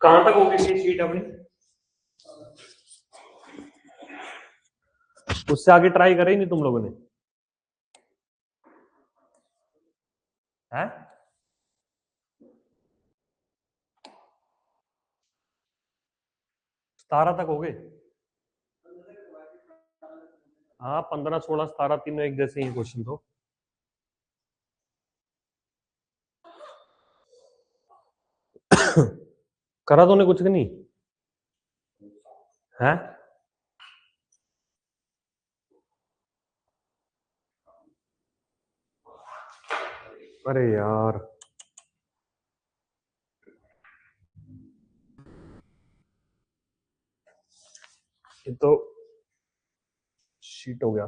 कहां तक होगी शीट अपनी? उससे आगे ट्राई करे ही नहीं तुम लोगों ने? हैं? 17 तक हो गए? हाँ, 15, 16, 17 तीनों एक जैसे ही क्वेश्चन तो। करा तो ने कुछ नहीं है? अरे यार, ये तो शीट हो गया।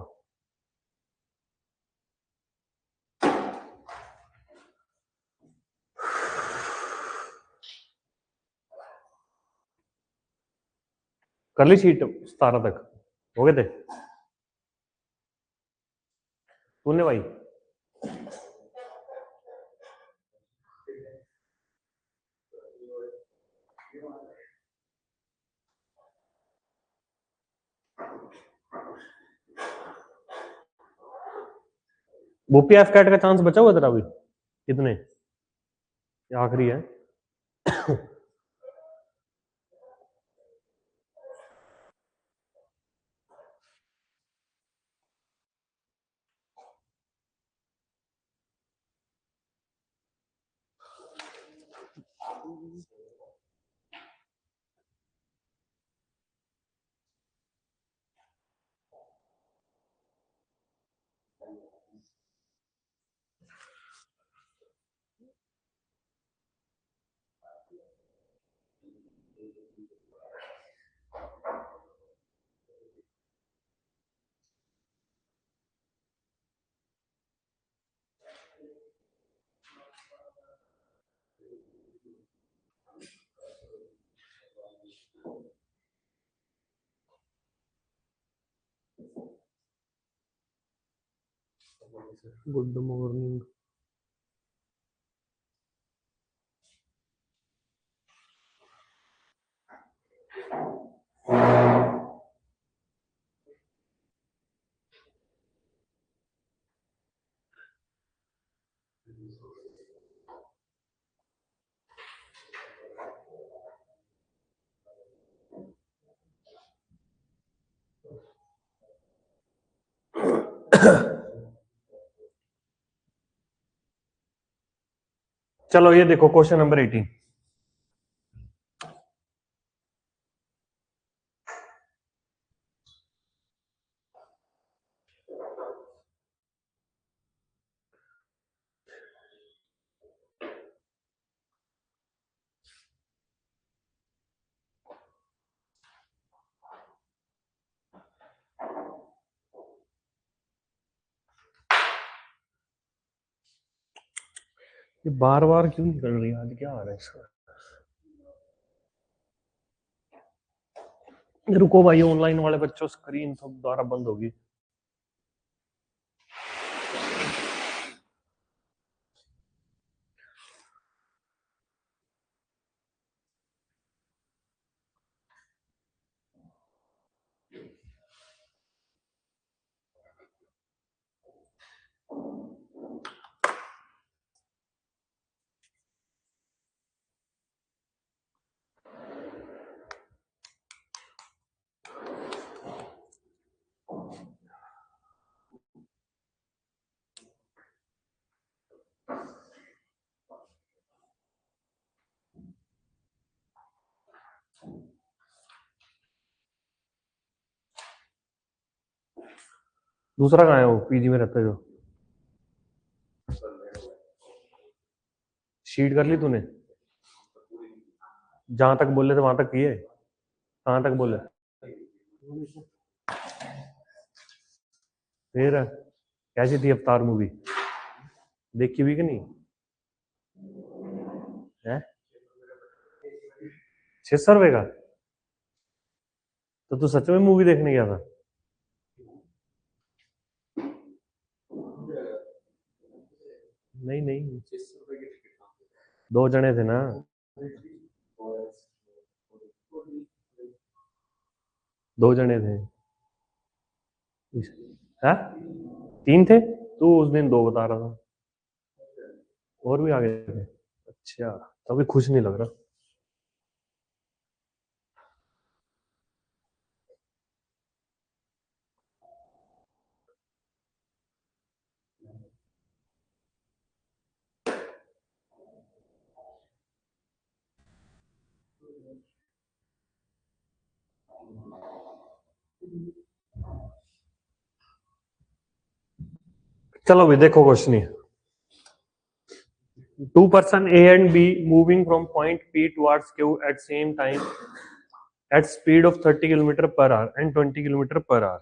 कर ली शीट 17 तक? हो गए थे तूने भाई? वो पी एफ कैट का चांस बचा हुआ तेरा अभी? कितने? ये आखिरी है? Good morning. चलो ये देखो क्वेश्चन नंबर 18। ये बार बार क्यों निकल रही है? आज क्या आ रहा है इसका? रुको भाई, ऑनलाइन वाले बच्चों स्क्रीन तो दोबारा बंद होगी। दूसरा कहाँ है? वो पीजी में रहता है जो। शीट कर ली तूने? जहां तक बोले थे वहां तक किए? कहाँ तक बोले? फिर कैसी थी अवतार मूवी, देखी हुई कि नहीं है? 600 रुपए का? तो तू सच में मूवी देखने गया था? नहीं नहीं, 2 जने थे ना। दो जने थे। हाँ, 3 थे। तू उस दिन 2 बता रहा था। और भी आगे थे? अच्छा, अभी खुश नहीं लग रहा। चलो भाई देखो question. 2 person A and B moving from point P towards Q at same time at speed of 30 km per hour and 20 km per hour.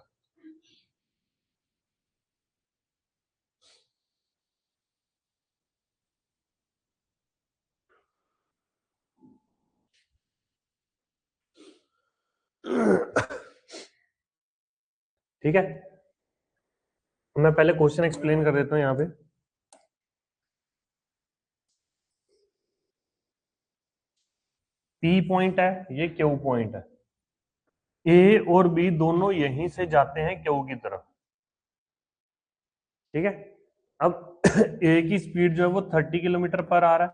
ठीक है, मैं पहले क्वेश्चन एक्सप्लेन कर देता हूं यहाँ पे। P पॉइंट है, ये Q पॉइंट है। A और B दोनों यहीं से जाते हैं Q की तरफ। ठीक है, अब A की स्पीड जो है वो 30 km/h है,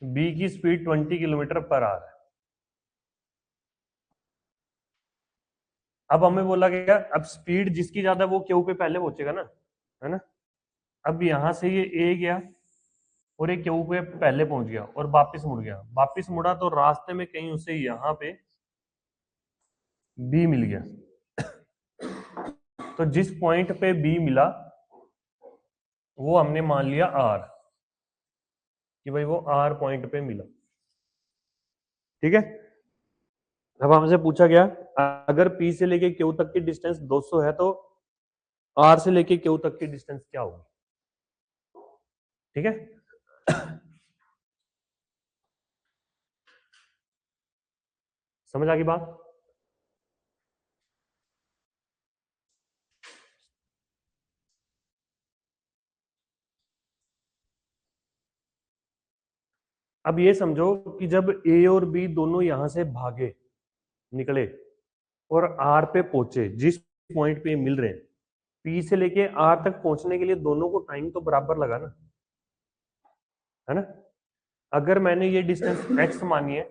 B की स्पीड 20 km/h है। अब हमें बोला गया अब स्पीड जिसकी ज्यादा है वो Q पे पहले पहुंचेगा ना, है ना। अब यहां से ये A गया और एक क्यू पे पहले पहुंच गया और वापस मुड़ गया। वापस मुड़ा तो रास्ते में कहीं उसे यहाँ पे बी मिल गया। तो जिस पॉइंट पे बी मिला वो हमने मान लिया आर, कि भाई वो आर पॉइंट पे मिला। ठीक है, अब हमसे पूछा गया अगर पी से लेके क्यू तक की डिस्टेंस 200 है तो आर से लेके क्यू तक की डिस्टेंस क्या होगी। ठीक है, समझ आ गई बात। अब ये समझो कि जब ए और बी दोनों यहां से भागे निकले और आर पे पहुंचे, जिस पॉइंट पे मिल रहे हैं, पी से लेके आर तक पहुंचने के लिए दोनों को टाइम तो बराबर लगा ना, है ना। अगर मैंने ये डिस्टेंस एक्स मानी है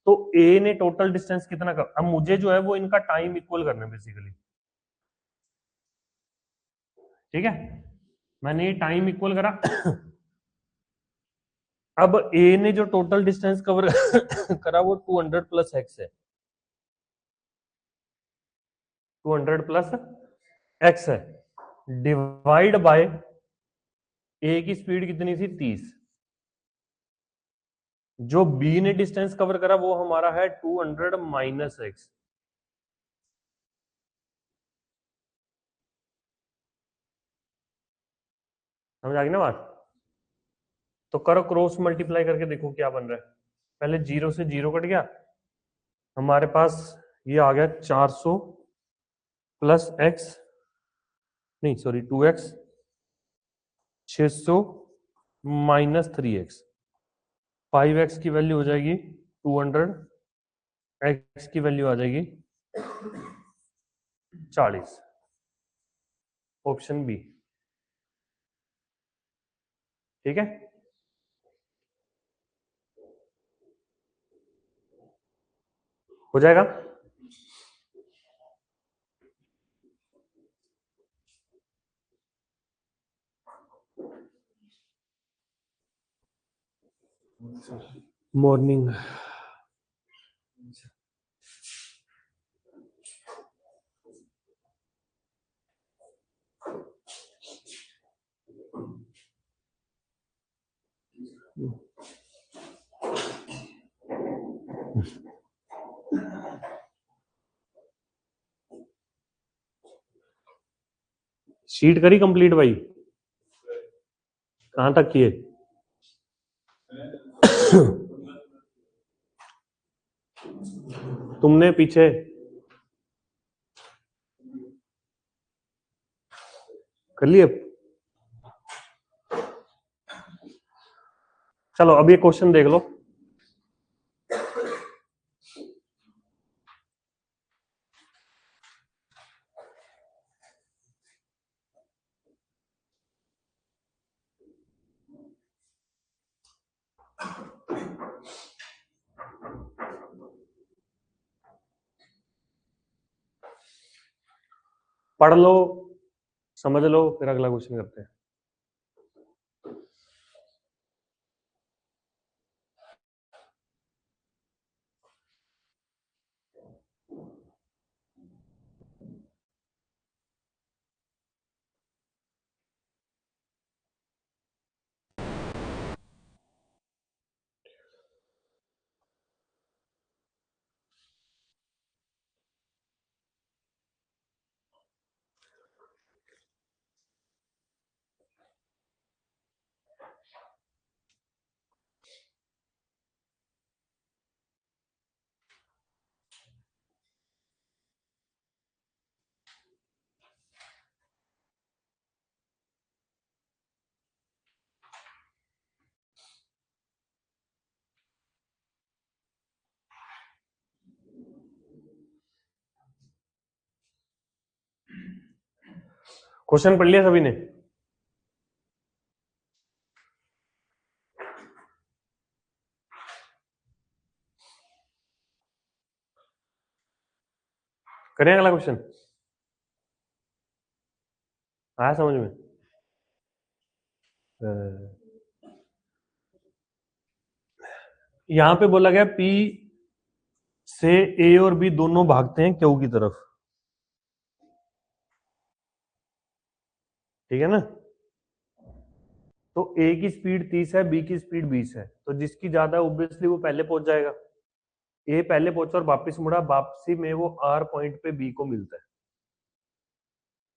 तो ए ने टोटल डिस्टेंस कितना कर, अब मुझे जो है वो इनका टाइम इक्वल करना है बेसिकली। ठीक है, मैंने ये टाइम इक्वल करा। अब ए ने जो टोटल डिस्टेंस कवर करा वो 200 प्लस एक्स है, 200 प्लस एक्स है, डिवाइड बाय ए की स्पीड कितनी थी 30। जो बी ने डिस्टेंस कवर करा वो हमारा है 200 माइनस एक्स। समझ आ गई ना बात। तो करो क्रॉस मल्टीप्लाई करके देखो क्या बन रहा है। पहले 0 से 0 कट गया, हमारे पास ये आ गया 400 प्लस एक्स, नहीं sorry 2x, 600 minus 3x, 5x की वैल्यू हो जाएगी 200, x की वैल्यू आ जाएगी 40। Option B. ठीक है, हो जाएगा। मॉर्निंग। शीट करी कंप्लीट भाई? कहां तक किए? तुमने पीछे कर लिए? चलो अब ये क्वेश्चन देख लो। पढ़ लो, समझ लो, फिर अगला क्वेश्चन करते हैं। क्वेश्चन पढ़ लिया सभी ने? करें अगला क्वेश्चन? आया समझ में? यहां पे बोला गया P से A और B दोनों भागते हैं Q की तरफ, ठीक है ना? तो A की स्पीड 30 है, B की स्पीड 20 है, तो जिसकी ज्यादा ऑब्वियसली वो पहले पहुंच जाएगा। A पहले पहुंचा और वापस मुड़ा, वापसी में वो R पॉइंट पे B को मिलता है।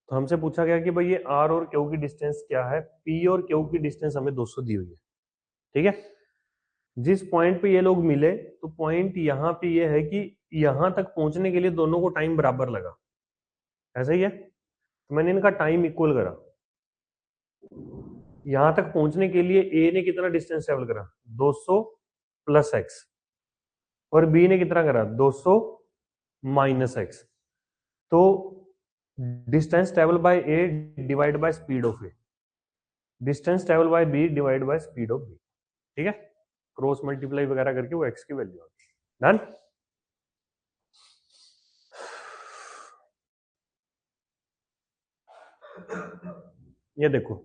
तो हमसे पूछा गया कि भाई ये R और Q की डिस्टेंस क्या है? P और Q की डिस्टेंस हमें 200 दी हुई है, ठीक है? जिस पॉइंट पे ये लोग मिले, तो पॉइंट यहाँ पे ये है कि यहां तक पहुंचने के लिए दोनों को टाइम बराबर लगा, ऐसा ही है? तो मैंने इनका टाइम इक्वल करा। यहां तक पहुंचने के लिए ए ने कितना डिस्टेंस ट्रेवल करा? 200 प्लस एक्स, और बी ने कितना करा? 200 माइनस एक्स। तो distance travel by A divide by speed of A, distance travel by B divide by speed of B, ठीक है? क्रॉस मल्टीप्लाई वगैरह करके वो एक्स की वैल्यू आती है। डन? ये देखो,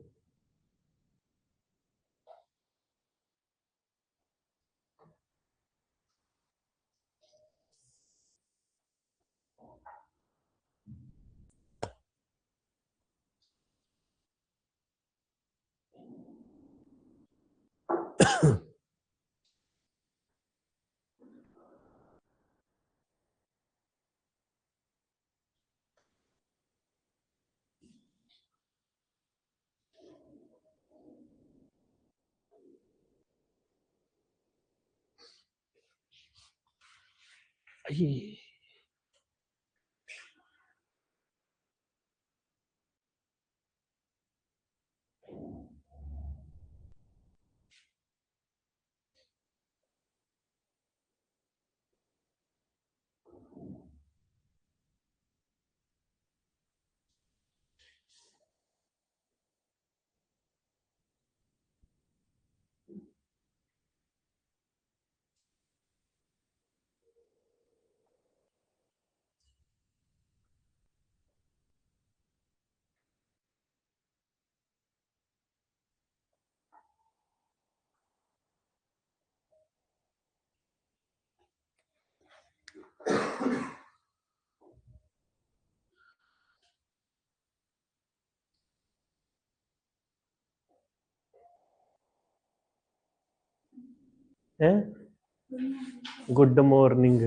गुड मॉर्निंग।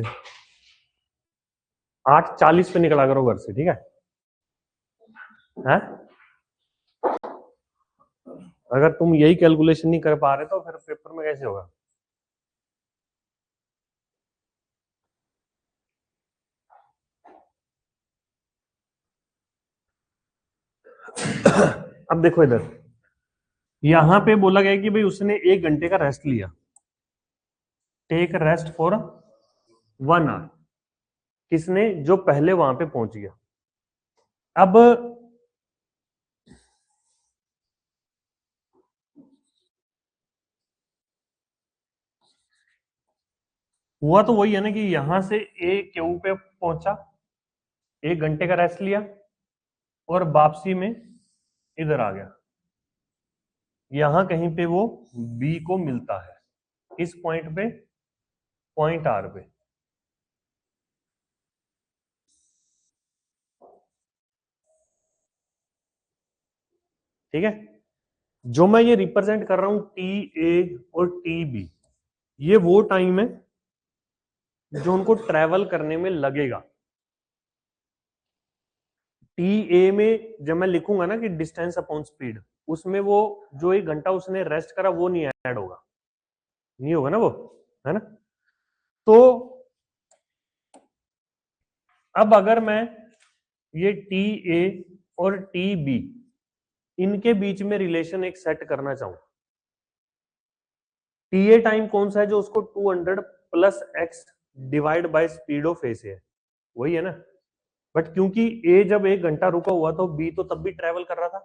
8:40 पे निकला करो घर से, ठीक है? हैं? अगर तुम यही कैलकुलेशन नहीं कर पा रहे तो फिर पेपर में कैसे होगा? अब देखो इधर, यहां पे बोला गया कि भाई उसने 1 घंटे का रेस्ट लिया, टेक रेस्ट फॉर 1 आवर। किसने? जो पहले वहां पे पहुंच गया। अब हुआ तो वही है ना कि यहां से ए क्यू पे पहुंचा, 1 घंटे का रेस्ट लिया और वापसी में इधर आ गया, यहां कहीं पे वो बी को मिलता है, इस पॉइंट पे, पॉइंट आर पे। ठीक है, जो मैं ये रिप्रेजेंट कर रहा हूं टी ए और टी बी, ये वो टाइम है जो उनको ट्रेवल करने में लगेगा। टी ए में जब मैं लिखूंगा ना कि डिस्टेंस अपॉन स्पीड, उसमें वो जो 1 घंटा उसने रेस्ट करा वो नहीं ऐड होगा, नहीं होगा ना वो, है ना? तो अब अगर मैं ये टी ए और टी बी, इनके बीच में रिलेशन एक सेट करना चाहूं, टी ए टाइम कौन सा है? जो उसको 200 plus x divide by speed of A से है, वही है ना? बट क्योंकि ए जब 1 घंटा रुका हुआ तो बी तो तब भी ट्रेवल कर रहा था।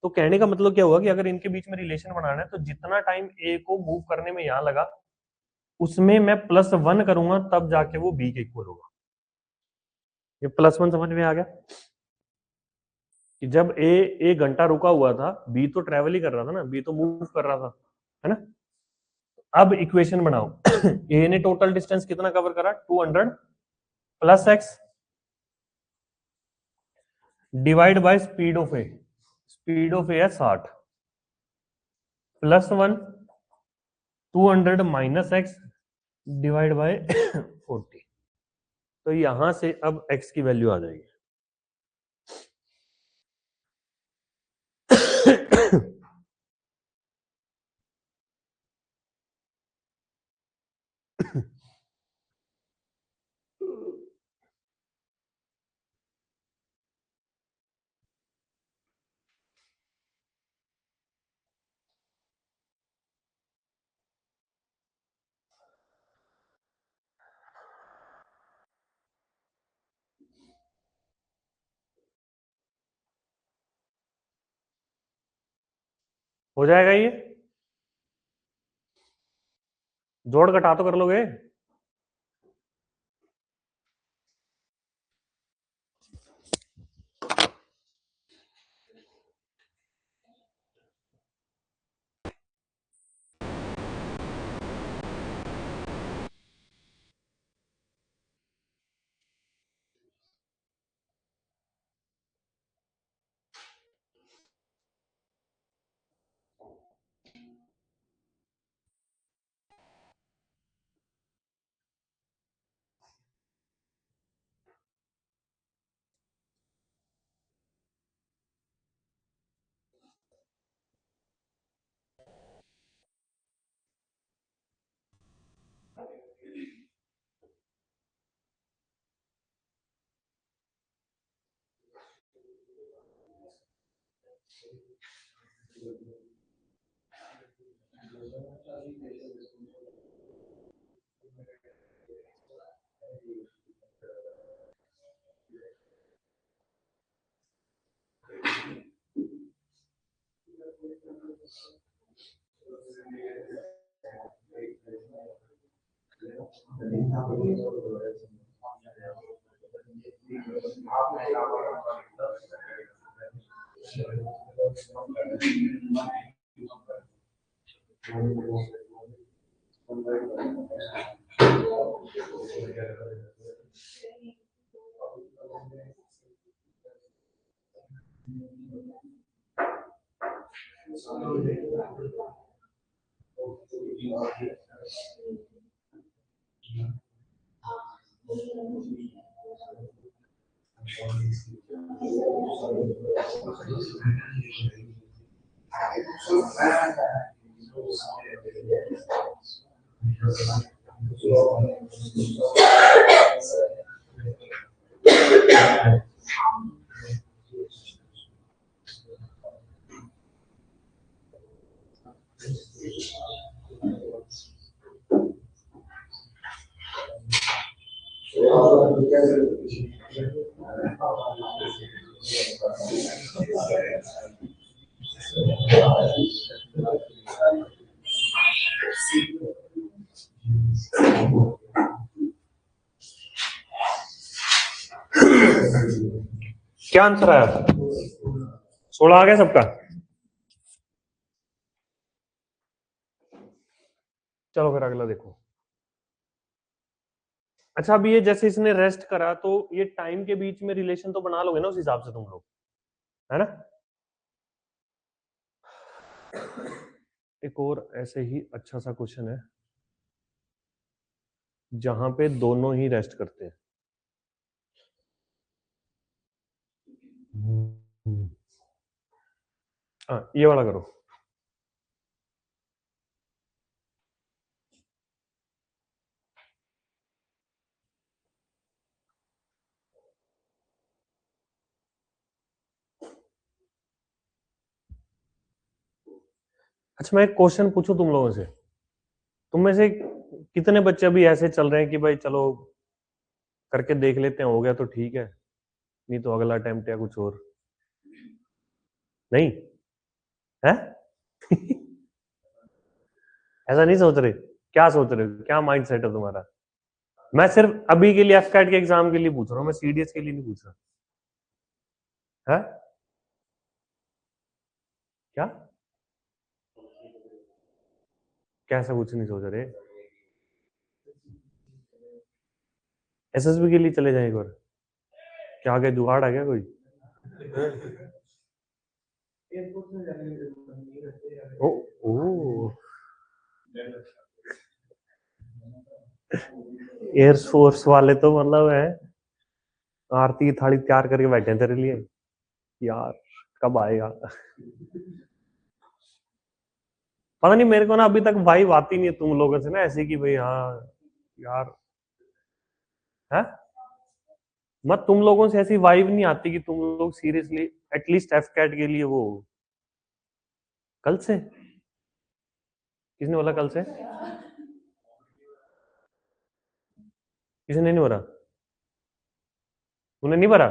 तो कहने का मतलब क्या हुआ कि अगर इनके बीच में रिलेशन बनाना है तो जितना टाइम ए को मूव करने में यहां लगा, उसमें मैं +1 करूंगा तब जाके वो बी के इक्वल होगा। ये +1 समझ में आ गया कि जब ए 1 घंटा रुका हुआ था, बी तो ट्रेवल ही कर रहा था ना, बी तो मूव कर रहा था, है ना? अब इक्वेशन बनाओ। ए ने टोटल डिस्टेंस कितना कवर करा? 200 plus x divide by speed of A, speed of A है 60, +1 200 माइनस एक्स डिवाइड बाय 40। तो यहां से अब एक्स की वैल्यू आ जाएगी। हो जाएगा ये? जोड़ घटा तो कर लोगे? क्या आंसर आया? 16 आ गया सबका? चलो फिर अगला देखो। अच्छा, अभी ये जैसे इसने रेस्ट करा तो ये टाइम के बीच में रिलेशन तो बना लोगे ना उस हिसाब से तुम लोग, है ना? एक और ऐसे ही अच्छा सा क्वेश्चन है जहां पे दोनों ही रेस्ट करते हैं। हाँ, ये वाला करो। अच्छा, मैं एक क्वेश्चन पूछूं तुम लोगों से। तुम में से कितने बच्चे अभी ऐसे चल रहे हैं कि भाई चलो करके देख लेते हैं, हो गया तो ठीक है, नहीं तो अगला अटेम्प्ट या कुछ और? नहीं है? ऐसा नहीं सोच रहे? क्या सोच रहे हो, क्या माइंड सेट है तुम्हारा? मैं सिर्फ अभी के लिए एफ कैट के एग्जाम के लिए पूछ रहा हूँ, मैं सीडीएस के लिए नहीं पूछ रहा। है क्या? कैसा कुछ नहीं सोच रहे? एसएसबी के लिए चले जाए एक बार? क्या आगे जुगाड़ आ गया कोई? ओ ओ, एयरफोर्स वाले तो मतलब है, आरती की थाली तैयार करके बैठे हैं तेरे लिए। यार कब आएगा? पता नहीं, मेरे को ना अभी तक वाइब आती नहीं है तुम लोगों से ना ऐसे कि भाई हाँ यार। है मत, तुम लोगों से ऐसी वाइब नहीं आती कि तुम लोग सीरियसली एटलीस्ट एफ कैट के लिए वो। कल से? किसने बोला कल से? किसने नहीं भरा? तूने नहीं भरा?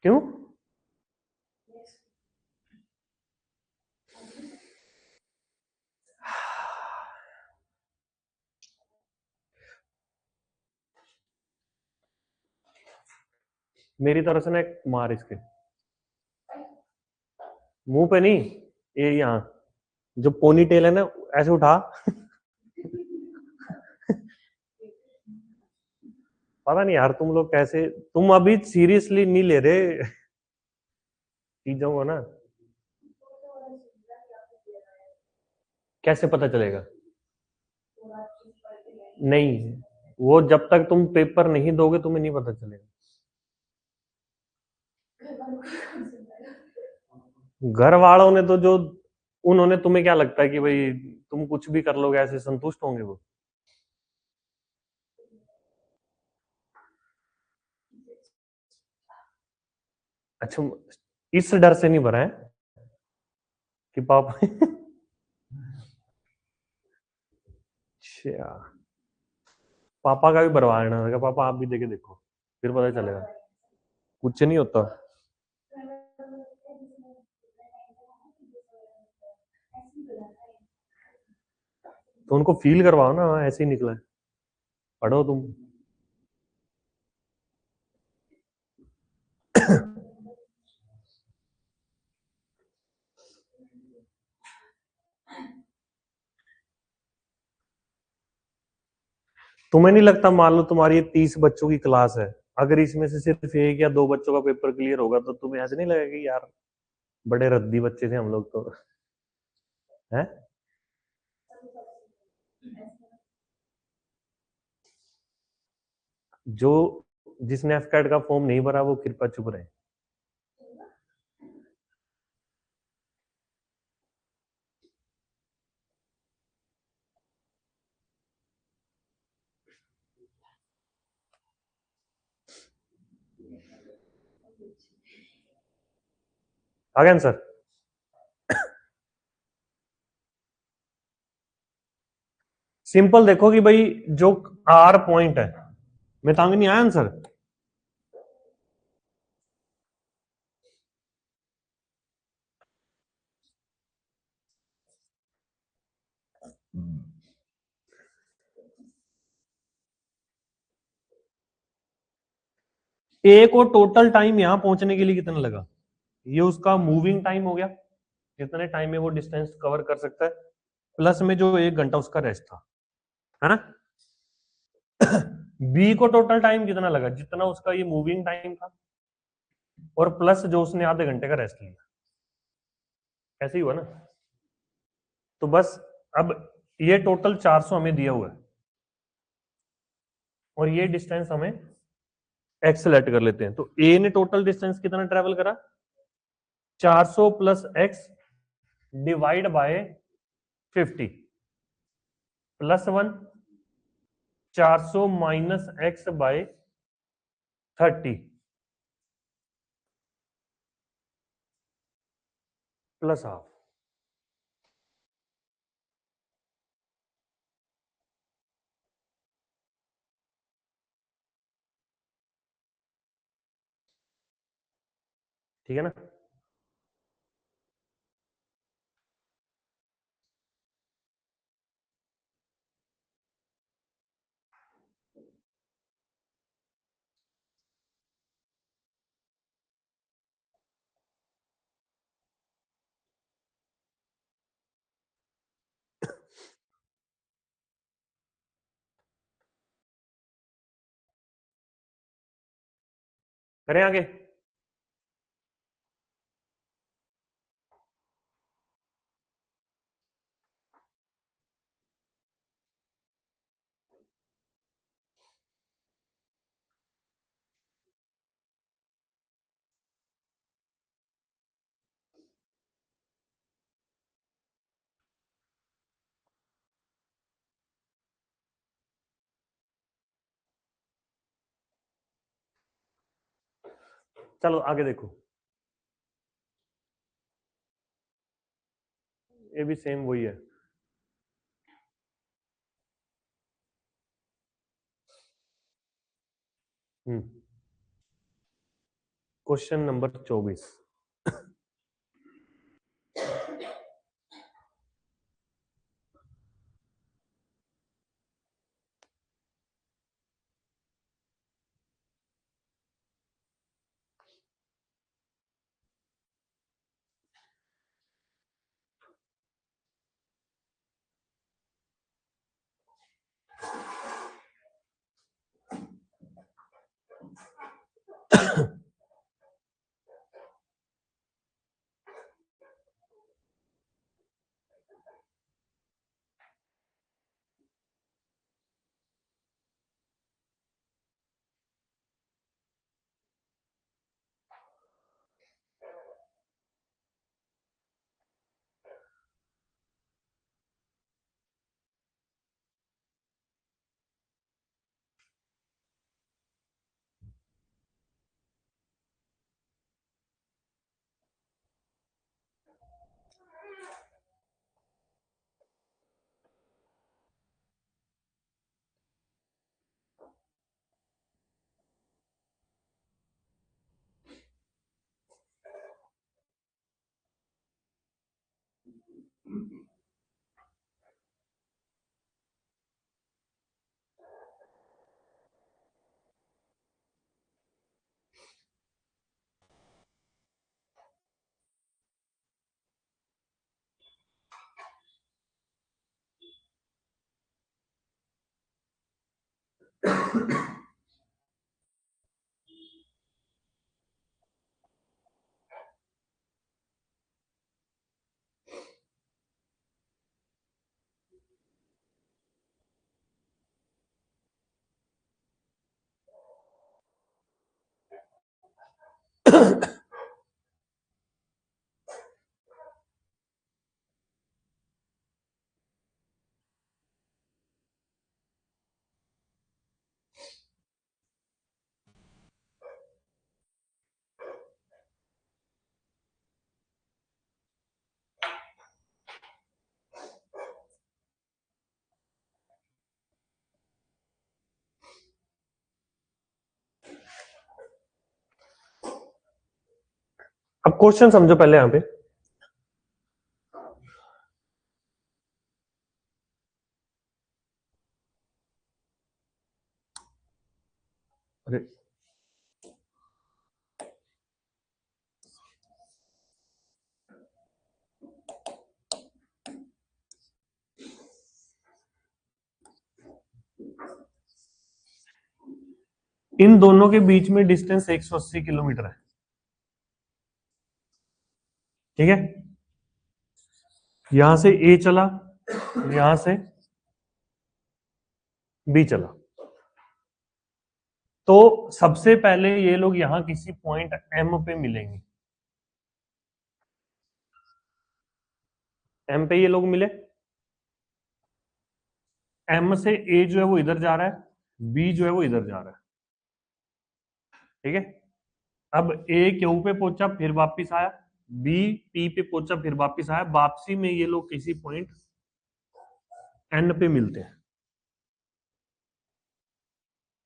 क्यों? मेरी तरफ से ना एक मार इसके मुंह पे नहीं, ये यहाँ जो पोनी टेल है ना, ऐसे उठा। पता नहीं यार तुम लोग कैसे, तुम अभी सीरियसली नहीं ले रहे चीजों को ना। कैसे पता चलेगा? नहीं, वो जब तक तुम पेपर नहीं दोगे तुम्हें नहीं पता चलेगा। घर वालों ने तो जो, उन्होंने तुम्हें क्या लगता है कि भाई तुम कुछ भी कर लोगे ऐसे संतुष्ट होंगे वो? अच्छा, इस डर से नहीं भरा है कि पापा अच्छा, पापा का भी भरवाना है, पापा आप भी देके देखो फिर पता चलेगा। कुछ नहीं होता। तो उनको फील करवाओ ना, हाँ, ऐसे ही निकला है, पढ़ो तुम। तुम्हें नहीं लगता, मान लो तुम्हारी 30 बच्चों की क्लास है, अगर इसमें से सिर्फ एक या दो बच्चों का पेपर क्लियर होगा तो तुम्हें ऐसे नहीं लगेगा कि यार बड़े रद्दी बच्चे थे हम लोग तो? है जो, जिसने एफ कैट का फॉर्म नहीं भरा वो कृपया चुप रहे। आ गया आंसर? सिंपल देखो कि भाई जो आर पॉइंट है, मैं तंग नहीं आया आंसर? ए को टोटल टाइम यहां पहुंचने के लिए कितना लगा, ये उसका मूविंग टाइम हो गया, कितने टाइम में वो डिस्टेंस कवर कर सकता है, प्लस में जो 1 घंटा उसका रेस्ट था, है ना। बी को टोटल टाइम कितना लगा, जितना उसका ये मूविंग टाइम था, और प्लस जो उसने आधे घंटे का रेस्ट लिया, ऐसे ही हुआ ना। तो बस अब ये टोटल 400 हमें दिया हुआ है, और ये डिस्टेंस हमें एक्स सेलेक्ट कर लेते हैं। तो ए ने टोटल डिस्टेंस कितना ट्रेवल करा, 400 plus x divide by 50 plus 1, 400 minus X by 30 plus half. ठीक है ना। करें आगे। चलो आगे देखो, ये भी सेम वही है। Question number 24। अब क्वेश्चन समझो पहले यहां पे। अरे इन दोनों के बीच में डिस्टेंस 180 किलोमीटर है, ठीक है। यहां से ए चला, यहां से बी चला। तो सबसे पहले ये लोग यहां किसी पॉइंट एम पे मिलेंगे। एम पे ये लोग मिले, एम से ए जो है वो इधर जा रहा है, बी जो है वो इधर जा रहा है, ठीक है। अब ए क्यू पे पहुंचा फिर वापिस आया, बी पी पे पहुंचा फिर वापिस आया, वापसी में ये लोग किसी पॉइंट एन पे मिलते हैं,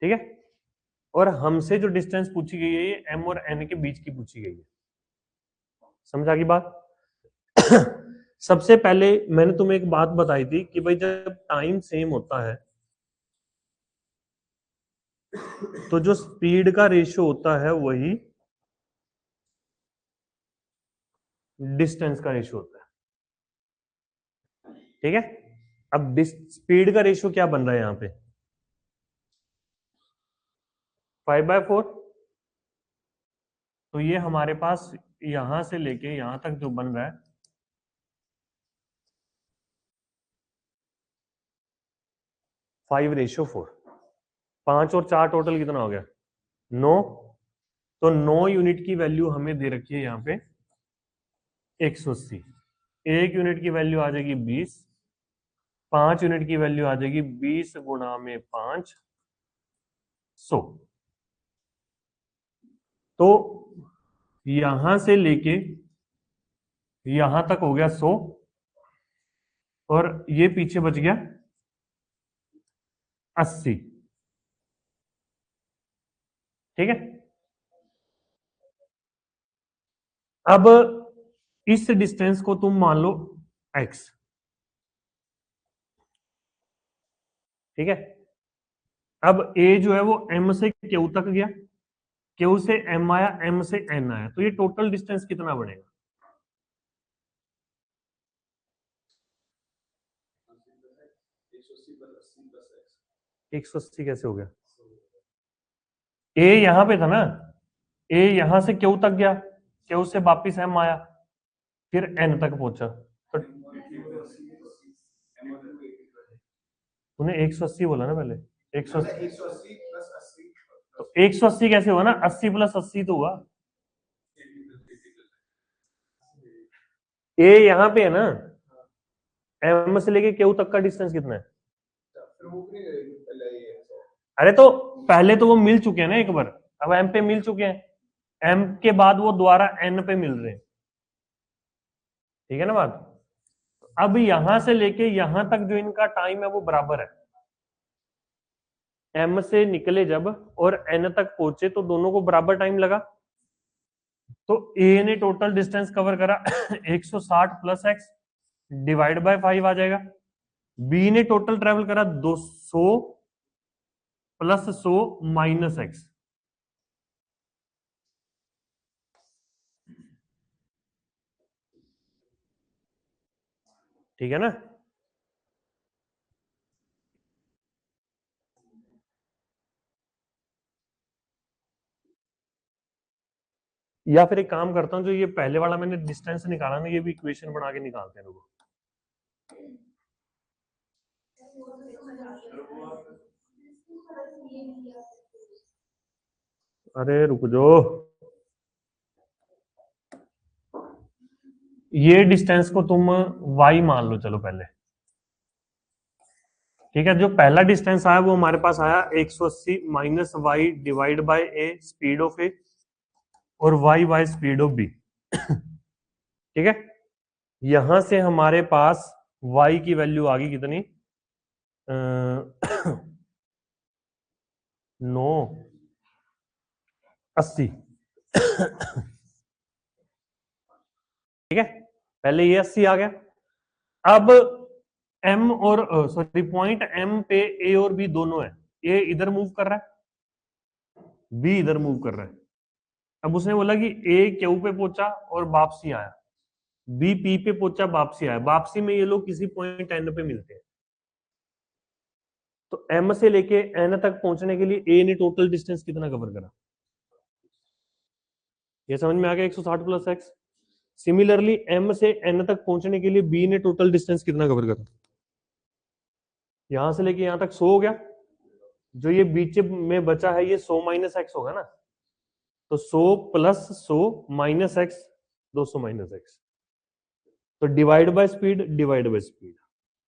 ठीक है। और हमसे जो डिस्टेंस पूछी गई है ये एम और एन के बीच की पूछी गई है। समझा की बात? सबसे पहले मैंने तुम्हें एक बात बताई थी कि भाई जब टाइम सेम होता है तो जो स्पीड का रेशियो होता है वही डिस्टेंस का रेशियो होता है, ठीक है। अब स्पीड का रेशियो क्या बन रहा है यहां पे? 5/4। तो ये हमारे पास यहां से लेके यहां तक जो बन रहा है 5/4। 5 और 4 टोटल कितना हो गया? 9। तो 9 यूनिट की वैल्यू हमें दे रखी है यहाँ पे 180। 1 यूनिट की वैल्यू आ जाएगी 20। 5 यूनिट की वैल्यू आ जाएगी 20 गुणा में 500। तो यहां से लेके यहां तक हो गया 100, और ये पीछे बच गया 80, ठीक है। अब इस डिस्टेंस को तुम मान लो x, ठीक है। अब a जो है वो m से q तक गया, q से m आया, m से n आया, तो ये टोटल डिस्टेंस कितना बनेगा? 180 कैसे हो गया? a यहां पे था ना, a यहां से q तक गया, q से वापिस m आया, फिर n तक पहुंचा, तो उन्हें 180 बोला ना पहले। 180, तो 180 कैसे हुआ ना? 80 + 80 तो हुआ। ए यहाँ पे है ना, एम से लेके क्यू तक का डिस्टेंस कितना है? अरे तो पहले तो वो मिल चुके हैं ना एक बार, अब एम पे मिल चुके हैं, एम के बाद वो दोबारा एन पे मिल रहे हैं, ठीक है ना बात? अब यहां से लेके यहां तक जो इनका टाइम है वो बराबर है। एम से निकले जब और एन तक पहुंचे तो दोनों को बराबर टाइम लगा, तो ए ने टोटल डिस्टेंस कवर करा 160 + x डिवाइड बाय 5 आ जाएगा। बी ने टोटल ट्रेवल करा 200 + 100 - x, ठीक है ना। या फिर एक काम करता हूं, जो ये पहले वाला मैंने डिस्टेंस निकाला ना, ये भी इक्वेशन बना के निकालते हैं लोगों। अरे रुक जाओ, ये डिस्टेंस को तुम y मान लो चलो पहले, ठीक है। जो पहला डिस्टेंस आया वो हमारे पास आया 180 - y divide by a speed of A, और y स्पीड ऑफ बी, ठीक है। यहां से हमारे पास y की वैल्यू आ गई कितनी? 9, 80। ठीक है, पहले ये 80 आ गया। अब एम और सॉरी पॉइंट एम पे ए और बी दोनों है, ए इधर मूव कर रहा है, बी इधर मूव कर रहा है। अब उसने बोला कि ए क्यू पे पहुंचा और वापसी आया, बी पी पे पहुंचा वापसी आया, वापसी में ये लोग किसी पॉइंट एन पे मिलते हैं। तो एम से लेके एन तक पहुंचने के लिए ए ने टोटल डिस्टेंस कितना कवर करा, ये समझ में आ गया, 160 प्लस एक्स। सिमिलरली एम से एन तक पहुंचने के लिए बी ने टोटल डिस्टेंस कितना कवर करा, यहां से लेके यहां तक 100 हो गया, जो ये बीच में बचा है ये 100 माइनस एक्स होगा ना, तो 100 plus 100 minus x, 200 minus x, तो divide by speed, divide by speed,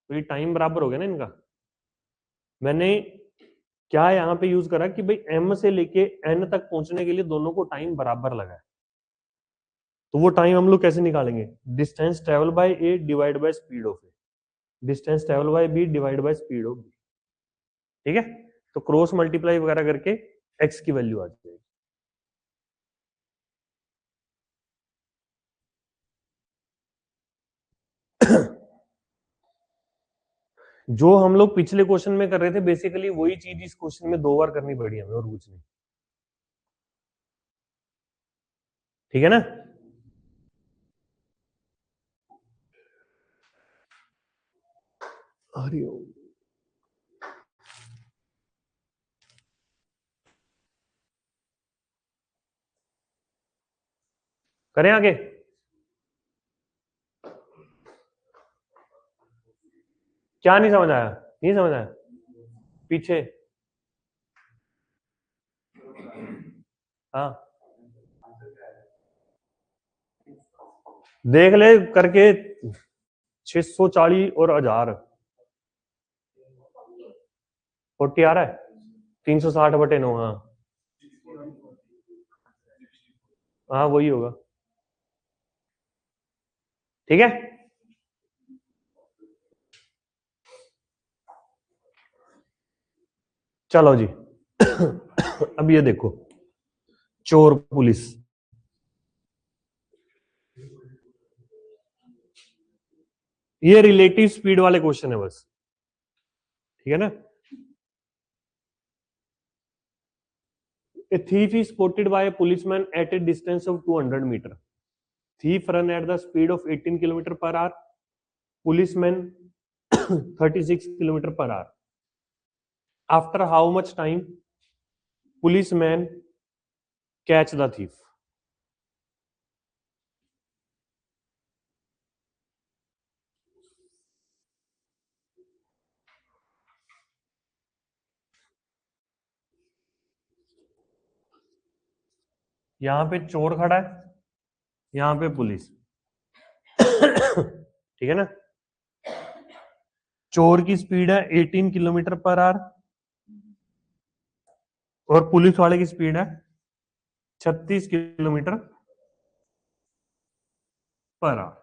तो ये टाइम बराबर हो गया ना इनका। मैंने क्या यहां पे यूज करा कि भाई एम से लेके एन तक पहुंचने के लिए दोनों को टाइम बराबर लगा है, तो वो टाइम हम लोग कैसे निकालेंगे, distance travel by A divide by speed of A, distance travel by B divide by speed of B. ठीक है, तो क्रॉस मल्टीप्लाई वगैरह करके एक्स की वैल्यू आ जाएगी। जो हम लोग पिछले क्वेश्चन में कर रहे थे बेसिकली वही चीज इस क्वेश्चन में 2 बार करनी पड़ी हमें, और कुछ नहीं। ठीक है ना, हरिओम, करें आगे। क्या नहीं समझ आया, नहीं समझ आया, पीछे, हाँ देख ले करके, 640 और 1000, 40 आ रहा है, 360/9, हाँ हाँ वही होगा। ठीक है, चलो जी। अब ये देखो, चोर पुलिस, ये रिलेटिव स्पीड वाले क्वेश्चन है बस, ठीक है ना। A thief is spotted by a policeman at a distance of 200 meter. Thief run at the speed of 18 kilometer per hour. Policeman 36 kilometer per hour. After how much time policeman catch the thief? यहां पे चोर खड़ा है, यहां पे police. ठीक है ना, चोर की स्पीड है 18 किलोमीटर पर आवर और पुलिस वाले की स्पीड है 36 किलोमीटर पर आवर।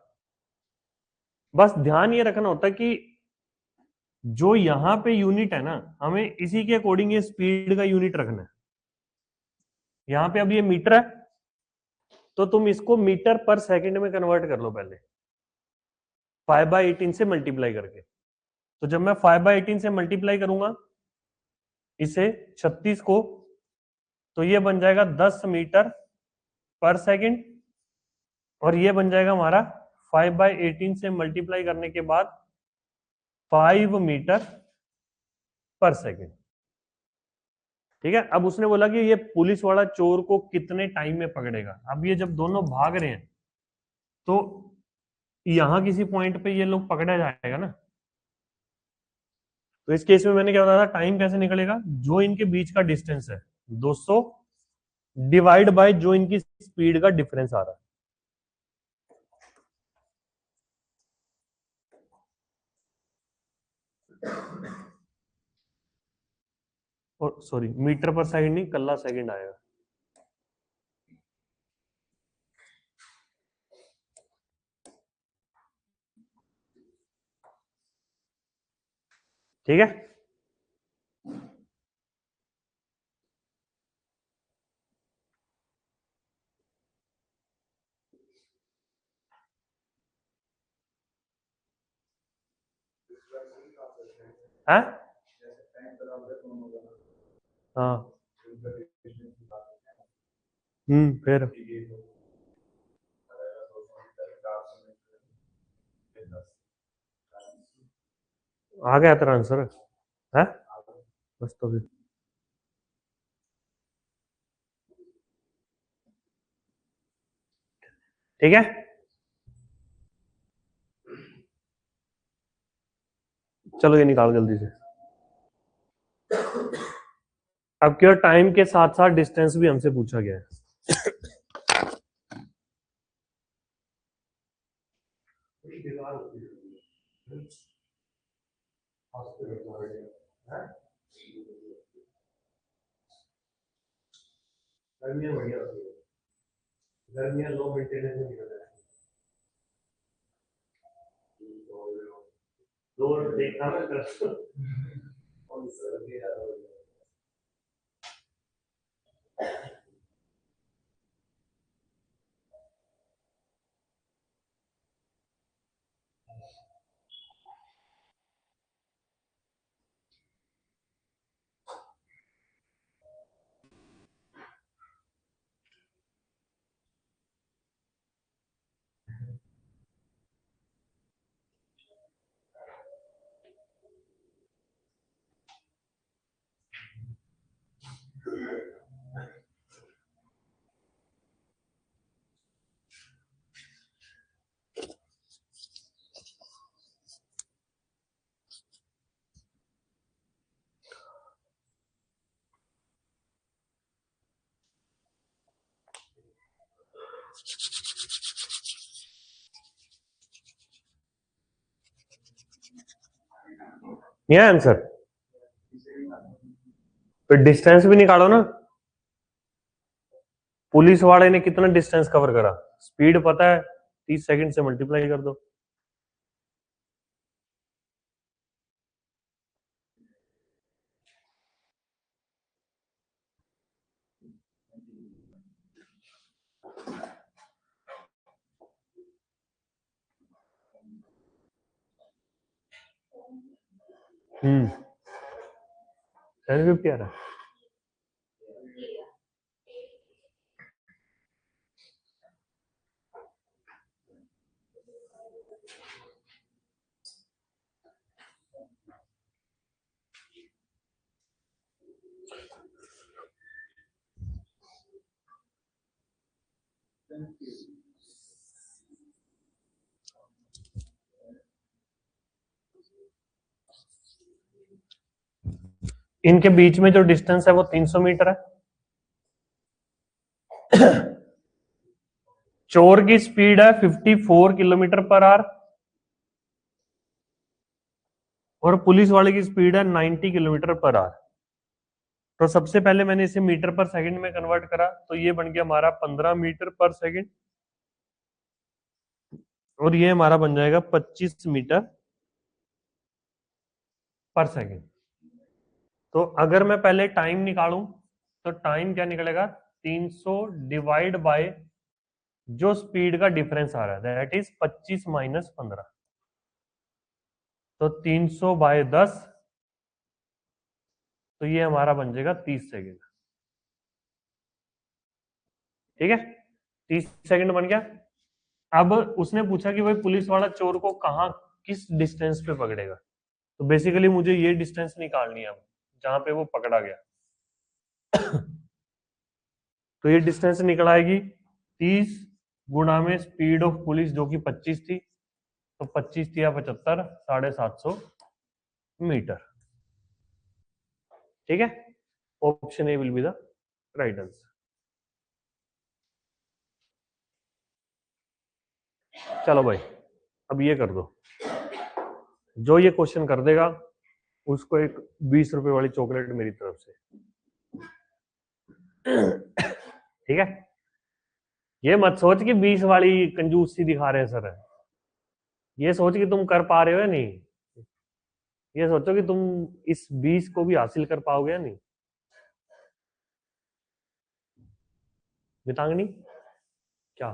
बस ध्यान ये रखना होता है कि जो यहां पे यूनिट है ना, हमें इसी के अकॉर्डिंग ये स्पीड का यूनिट रखना है। यहां पे अब ये मीटर है, तो तुम इसको मीटर पर सेकंड में कन्वर्ट कर लो पहले, 5/18 से मल्टीप्लाई करके। तो जब मैं 5/18 से मल्टीप्लाई करूंगा इसे 36 को, तो ये बन जाएगा 10 मीटर पर सेकंड, और ये बन जाएगा हमारा 5/18 से मल्टीप्लाई करने के बाद 5 मीटर पर सेकंड। ठीक है, अब उसने बोला कि ये पुलिस वाला चोर को कितने टाइम में पकड़ेगा। अब ये जब दोनों भाग रहे हैं तो यहां किसी पॉइंट पे ये लोग पकड़ा जाएगा ना, तो इस केस में मैंने क्या बताया था, टाइम कैसे निकलेगा, जो इनके बीच का डिस्टेंस है 200 डिवाइड बाय जो इनकी स्पीड का डिफरेंस आ रहा है। और सॉरी मीटर पर सेकंड नहीं, कल्ला सेकंड आएगा। ठीक है, है? हाँ। फिर आ गया तेरा आंसर है? बस तो फिर ठीक है। चलो ये निकाल जल्दी से। अब क्या टाइम के साथ साथ डिस्टेंस भी हमसे पूछा गया है। गर्मियां बढ़िया होती है, गर्मियां लो मेंटेनेंस में निकल जाती है। दो देखा मैं नहीं आंसर। फिर डिस्टेंस भी निकालो ना। पुलिस वाले ने कितना डिस्टेंस कवर करा? स्पीड पता है, 30 सेकंड से मल्टीप्लाई कर दो। हम्म 750 आ रहा है। इनके बीच में जो डिस्टेंस है वो 300 मीटर है। चोर की स्पीड है 54 किलोमीटर पर आवर और पुलिस वाले की स्पीड है 90 किलोमीटर पर आवर। तो सबसे पहले मैंने इसे मीटर पर सेकंड में कन्वर्ट करा, तो ये बन गया हमारा 15 मीटर पर सेकंड और ये हमारा बन जाएगा 25 मीटर पर सेकंड। तो अगर मैं पहले टाइम निकालूं तो टाइम क्या निकलेगा? 300 डिवाइड बाय जो स्पीड का डिफरेंस आ रहा है, दैट इज 25 माइनस 15। तो 300 बाय 10, तो ये हमारा बन जाएगा 30 सेकंड। ठीक है, 30 सेकंड बन गया। अब उसने पूछा कि भाई पुलिस वाला चोर को कहाँ, किस डिस्टेंस पे पकड़ेगा। तो बेसिकली मुझे ये डिस्टेंस निकालनी है अब जहां पे वो पकड़ा गया। तो ये डिस्टेंस निकल आएगी 30 गुणा में स्पीड ऑफ पुलिस जो कि 25 थी, तो 25 या 75, 750 मीटर। ठीक है, option A will be the right answer. चलो भाई, अब ये कर दो। जो ये क्वेश्चन कर देगा उसको एक 20 रुपए वाली चॉकलेट मेरी तरफ से। ठीक है, ये मत सोच कि 20 वाली कंजूसी दिखा रहे हैं सर। ये सोच कि तुम कर पा रहे हो या नहीं। ये सोचो कि तुम इस 20 को भी हासिल कर पाओगे या नहीं। मितांगनी क्या?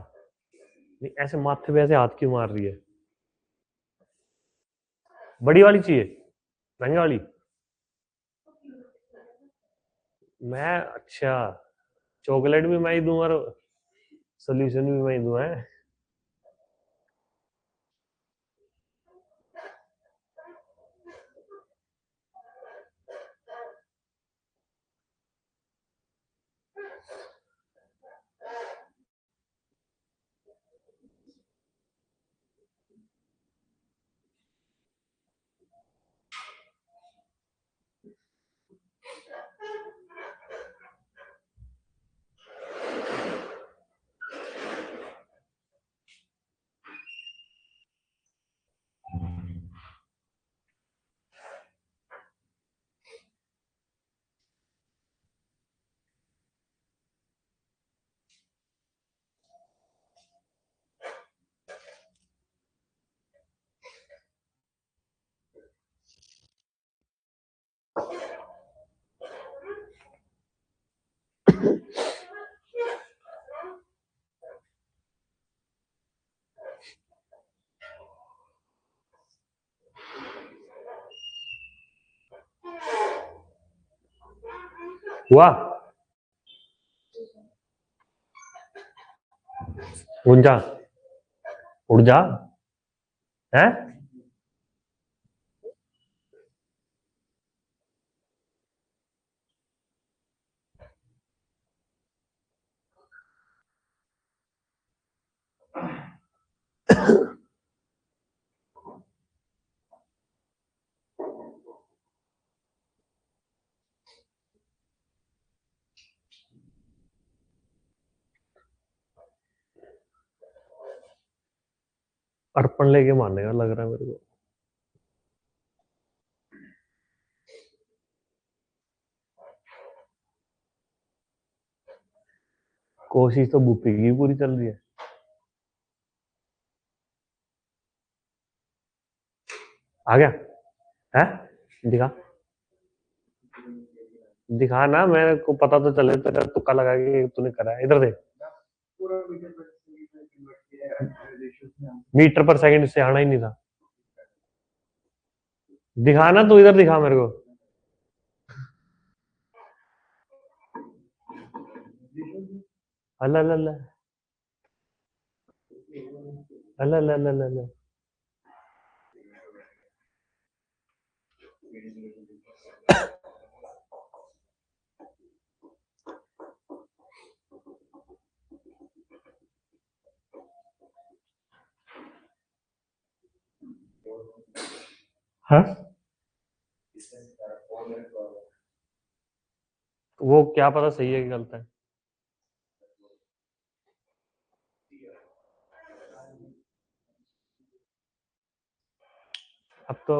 नहीं, ऐसे माथे पे ऐसे हाथ क्यों मार रही है? बड़ी वाली चाहिए, महंगे वाली। मैं अच्छा, चॉकलेट भी मैं ही दूं और सोल्यूशन भी मैं ही दूं है। हुआ, उड़ जा, उड़ जा है। अर्पण लेके मारने का लग रहा है मेरे को। कोशिश तो बुप्पी की पूरी चल रही है। आ गया है, दिखा, दिखा ना, मेरे को पता तो चले, तेरा तुक्का लगा के तूने करा है। इधर देख, मीटर पर सेकंड से आना ही नहीं था। दिखा ना, तू इधर दिखा मेरे को। अल्लाह अल्लाह अल्लाह अल्लाह अल्लाह अल्लाह। हाँ, वो क्या पता सही है कि गलत है। अब तो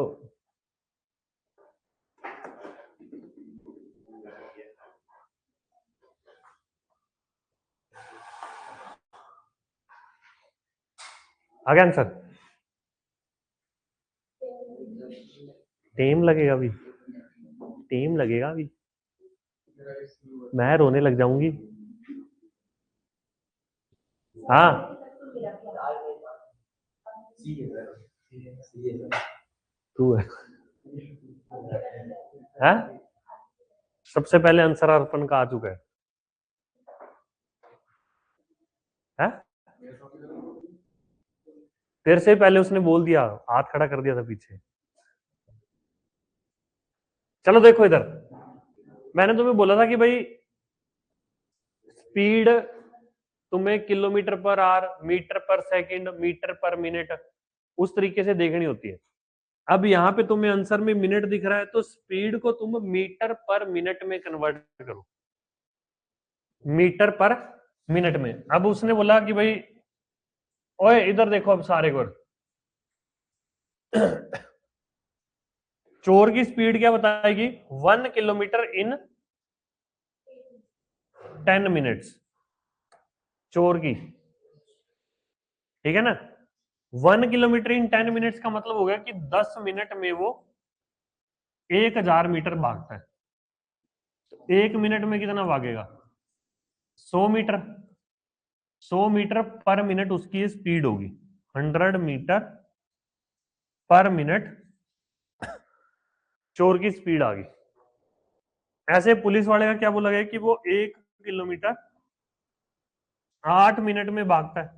आ गया आंसर। टाइम लगेगा अभी, टाइम लगेगा अभी, मैं रोने लग जाऊंगी। हाँ, तू है। हाँ? सबसे पहले आंसर अर्पण का आ चुका है। हाँ? तेरे से पहले उसने बोल दिया, हाथ खड़ा कर दिया था पीछे। चलो देखो इधर, मैंने तुम्हें बोला था कि भाई स्पीड तुम्हें किलोमीटर पर आवर, मीटर पर सेकंड, मीटर पर मिनट उस तरीके से देखनी होती है। अब यहाँ पे तुम्हें आंसर में मिनट दिख रहा है, तो स्पीड को तुम मीटर पर मिनट में कन्वर्ट करो, मीटर पर मिनट में। अब उसने बोला कि भाई ओए इधर देखो, अब सारे को चोर की स्पीड क्या बताएगी, 1 किलोमीटर इन 10 मिनट्स, चोर की, ठीक है ना। 1 किलोमीटर इन 10 मिनट्स का मतलब हो गया कि 10 मिनट में वो 1000 मीटर भागता है। तो 1 मिनट में कितना भागेगा, 100 मीटर। 100 मीटर पर मिनट उसकी स्पीड होगी, 100 मीटर पर मिनट चोर की स्पीड आ गई। ऐसे पुलिस वाले का क्या बोला गया कि वो 1 किलोमीटर 8 मिनट में भागता है,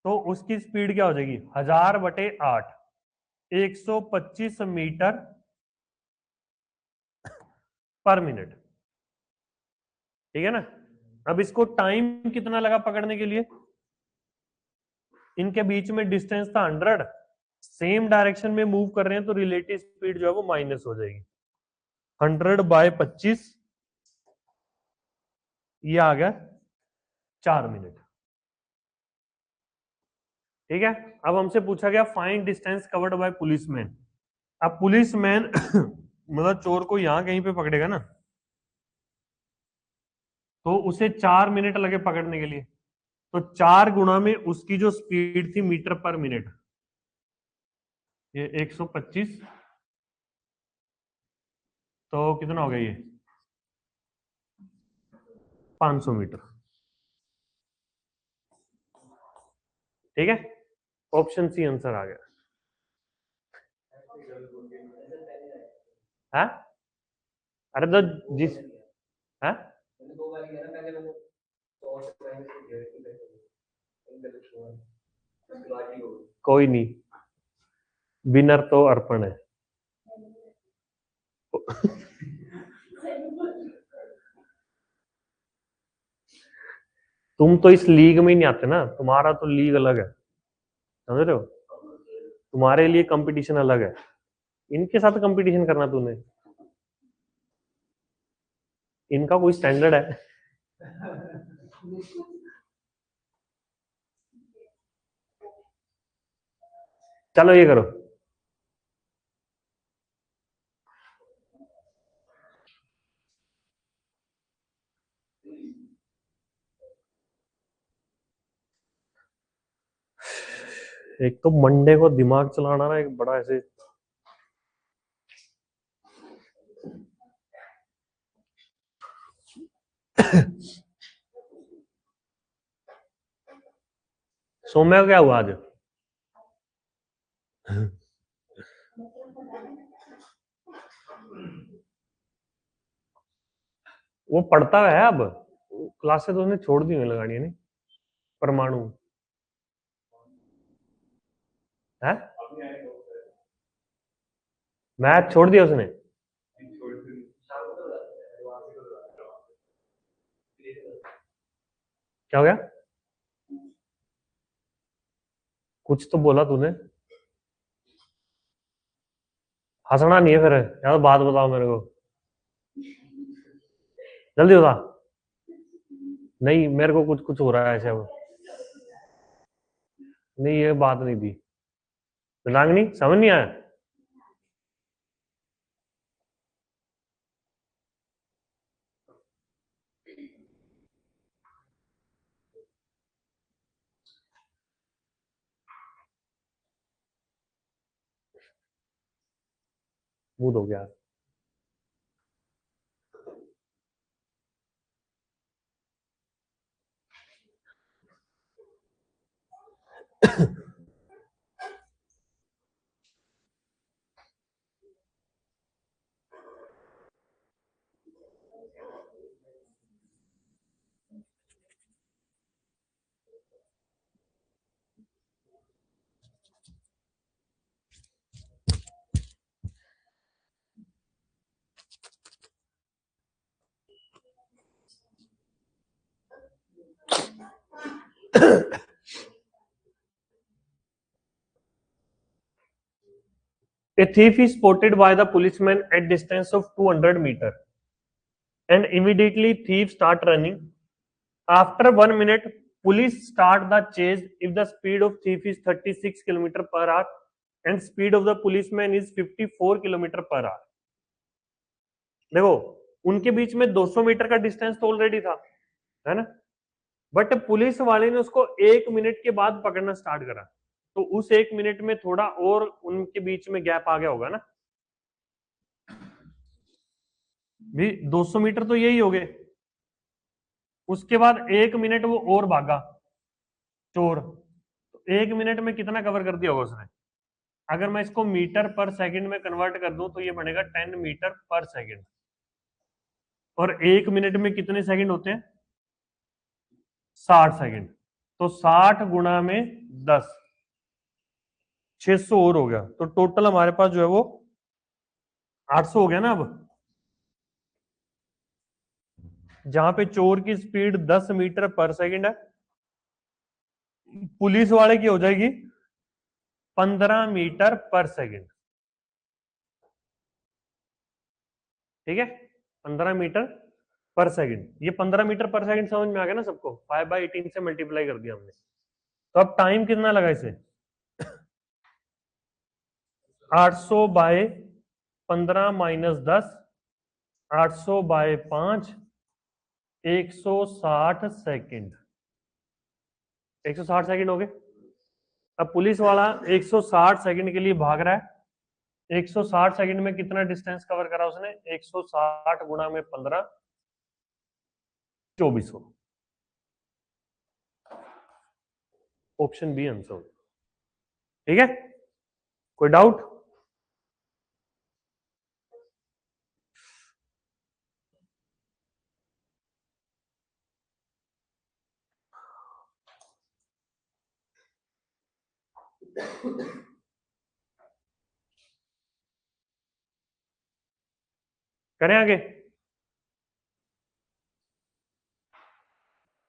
तो उसकी स्पीड क्या हो जाएगी? 1000/8, 125 मीटर पर मिनट। ठीक है ना? अब इसको टाइम कितना लगा पकड़ने के लिए? इनके बीच में डिस्टेंस था 100, सेम डायरेक्शन में मूव कर रहे हैं, तो रिलेटिव स्पीड जो है वो माइनस हो जाएगी। 100/25, ये आ गया 4 मिनट। ठीक है। अब हमसे पूछा गया find distance covered by policeman. अब पुलिसमैन मतलब चोर को यहां कहीं पे पकड़ेगा ना, तो उसे 4 मिनट लगे पकड़ने के लिए, तो 4 गुणा में उसकी जो स्पीड थी मीटर पर मिनट, ये 125, तो कितना हो गया ये? 500 मीटर। ठीक है, ऑप्शन सी आंसर आ गया है। अरे तो जिस है, कोई नहीं, विनर तो अर्पण है। तुम तो इस लीग में ही नहीं आते ना, तुम्हारा तो लीग अलग है, समझ रहे हो? तुम्हारे लिए कंपटीशन अलग है, इनके साथ कंपटीशन करना तूने, इनका कोई स्टैंडर्ड है? चलो ये करो। एक तो मंडे को दिमाग चलाना ना एक बड़ा ऐसे सौम्या को क्या हुआ आज? वो पढ़ता है अब, क्लासेस तो उसने छोड़ दी हुई लगानी है नहीं, परमाणु है, मैथ छोड़ दिया उसने। क्या हो गया? कुछ तो बोला तूने, हंसना नहीं है फिर यार, बात बताओ मेरे को, जल्दी बता। नहीं, मेरे को कुछ कुछ हो रहा है ऐसे अब। नहीं, ये बात नहीं थी, रांगनी समझ नहीं आया। मूड हो गया। A thief is spotted by the policeman at distance of 200 meters, and immediately thief start running. After 1 minute, police start the chase if the speed of thief is 36 km/h and speed of the policeman is 54 km/h. देखो, उनके बीच में 200 metre का distance तो already था, है ना? But police वाले ने उसको 1 मिनट के बाद पकड़ना स्टार्ट करा, तो उस 1 मिनट में थोड़ा और उनके बीच में गैप आ गया होगा ना भी, 200 मीटर तो यही हो गए। उसके बाद 1 मिनट वो और भागा चोर, तो 1 मिनट में कितना कवर कर दिया होगा उसने? अगर मैं इसको मीटर पर सेकंड में कन्वर्ट कर दूं तो ये बनेगा 10 मीटर पर सेकंड। और 1 मिनट में कितने सेकंड होते हैं? 60 सेकंड। तो 60 गुणा में 10, 600 और हो गया। तो टोटल हमारे पास जो है वो 800 हो गया ना। अब जहां पे चोर की स्पीड 10 मीटर पर सेकंड है, पुलिस वाले की हो जाएगी 15 मीटर पर सेकंड। ठीक है, 15 मीटर पर सेकंड। ये 15 मीटर पर सेकंड समझ में आ गया ना सबको? 5/18 से मल्टीप्लाई कर दिया हमने। तो अब टाइम कितना लगा इसे? 800 by 15 minus 10, 800 by 5, 160 second. 160 second हो गए। अब पुलिस वाला 160 सेकंड के लिए भाग रहा है। 160 सेकंड में कितना डिस्टेंस कवर करा उसने? 160 गुणा में 15, 2400। Option B answer. ठीक है, कोई डाउट? करें आगे?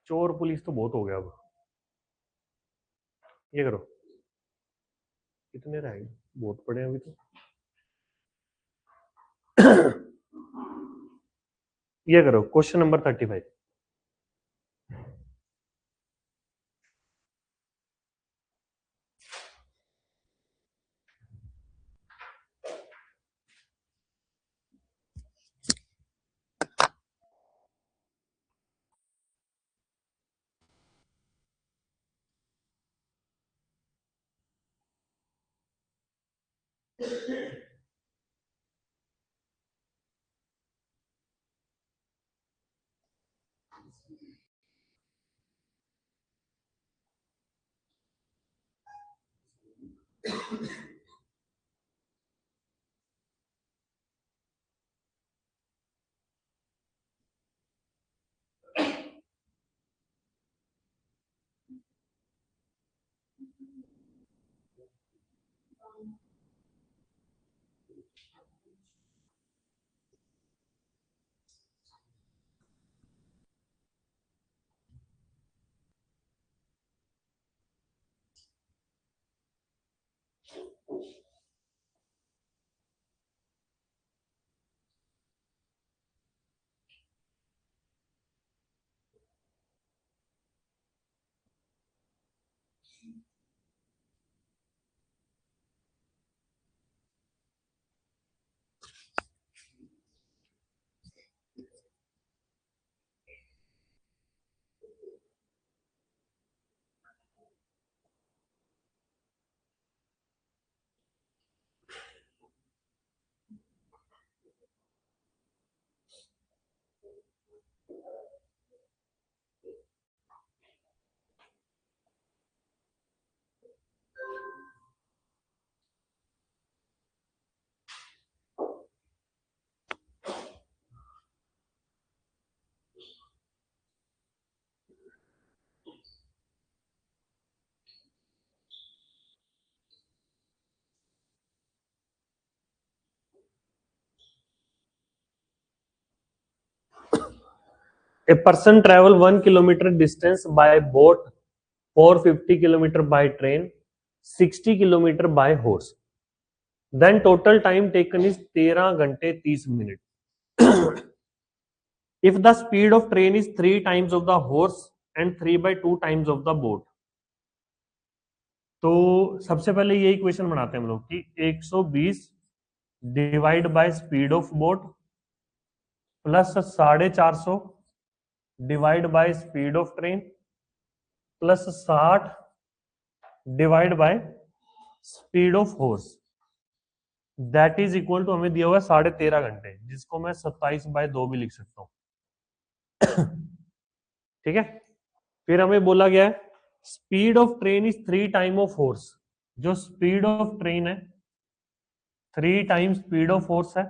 चोर पुलिस तो बहुत हो गया। अब ये करो, कितने रह गए? बहुत पड़े हैं अभी तो। ये करो question number 35। A person travel 1 kilometer distance by boat, 450 kilometer by train, 60 kilometer by horse. Then total time taken is 13 घंटे 30 minute. If the speed of train is 3 times of the horse and 3/2 times of the boat. तो सबसे पहले ये equation बनाते हैं हम लोग कि 120 divide by speed of boat plus 450 divide by speed of train plus 60 divide by speed of horse, that is equal to, हमें दिया हुआ है 13.5 घंटे, जिसको मैं 27/2 भी लिख सकता हूं. ठीक है, फिर हमें बोला गया है speed of train is 3 time of horse. जो स्पीड ऑफ ट्रेन है 3 टाइम्स स्पीड ऑफ फोर्स है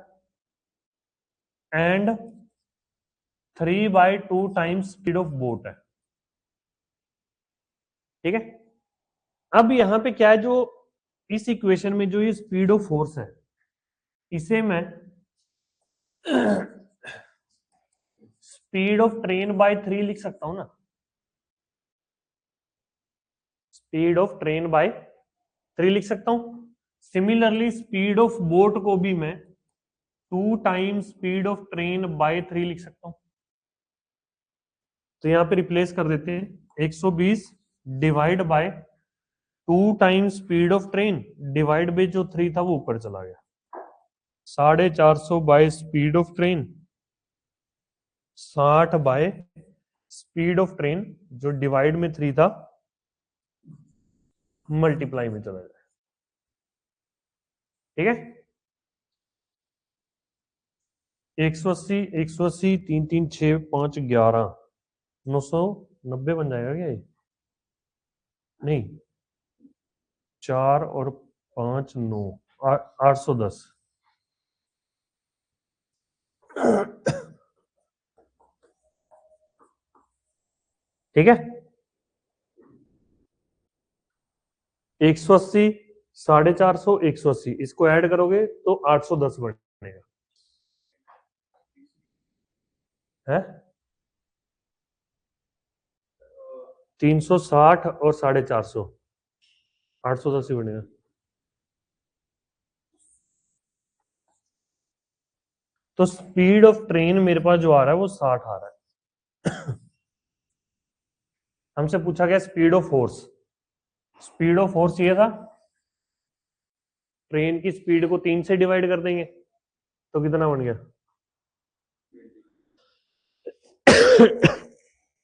and 3/2 times speed of boat है। ठीक है, अब यहां पे क्या है, जो इस इक्वेशन में जो ये स्पीड ऑफ फोर्स है इसे मैं स्पीड ऑफ ट्रेन बाय 3 लिख सकता हूं ना, स्पीड ऑफ ट्रेन बाय 3 लिख सकता हूं। सिमिलरली स्पीड ऑफ बोट को भी मैं 2 times speed of train by 3 लिख सकता हूं। तो यहां पे रिप्लेस कर देते हैं 120 divide bye 2 times speed of train divide by जो 3 था वो ऊपर चला गया, 450 bye speed of train, 60 bye speed of train जो डिवाइड में 3 था मल्टीप्लाई में चला गया। ठीक है, 180 180 3 3 6 5 11 990 बन जाएगा क्या ये? नहीं, 4 और 5 9 810। ठीक है, 180 450 180 इसको ऐड करोगे तो 810 बनेगा है। 360 और 450 810 ही बनेगा। तो स्पीड ऑफ ट्रेन मेरे पास जो आ रहा है वो 60 आ रहा है। हमसे पूछा गया speed of force, speed of force ये था, ट्रेन की स्पीड को 3 से डिवाइड कर देंगे तो कितना बन गया।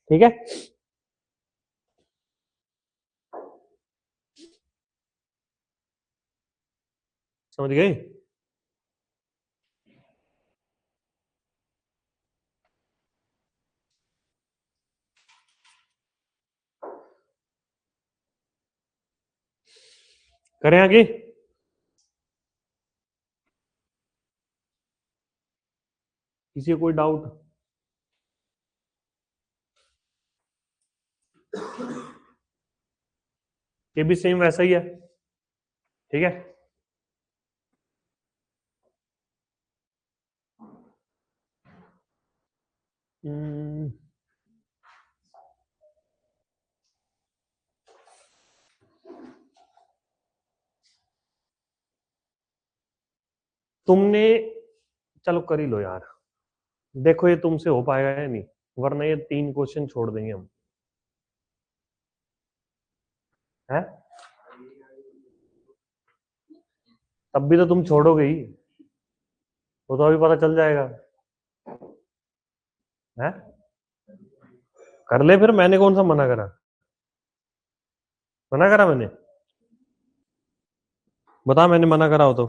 ठीक है, समझ गए। करें आगे, किसी को कोई डाउट? ये भी सेम वैसा ही है। ठीक है, तुमने, चलो कर ही लो यार, देखो ये तुमसे हो पाएगा या नहीं, वरना ये 3 क्वेश्चन छोड़ देंगे हम। है, तब भी तो तुम छोड़ोगे ही, वो तो अभी पता चल जाएगा। है, कर ले फिर, मैंने कौन सा मना करा, मना करा मैंने? बता, मैंने मना करा हो तो।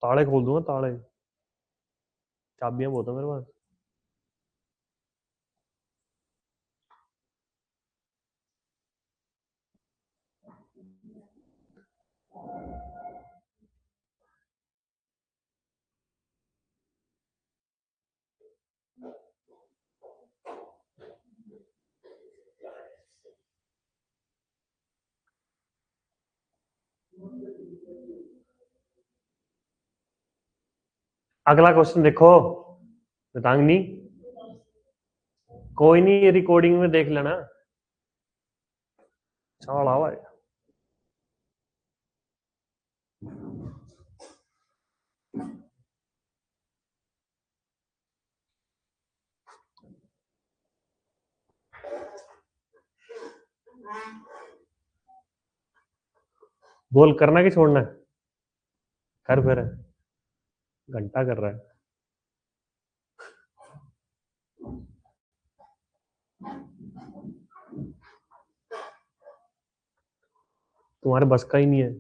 ताले खोल दूंगा, ताले, चाबियां बहुत है मेरे पास। अगला क्वेश्चन देखो रतांगनी, कोई नहीं रिकॉर्डिंग में देख लेना। छाड़ा भाई, बोल, करना कि छोड़ना है? कर फिर, घंटा कर रहा है। तुम्हारे बस का ही नहीं है।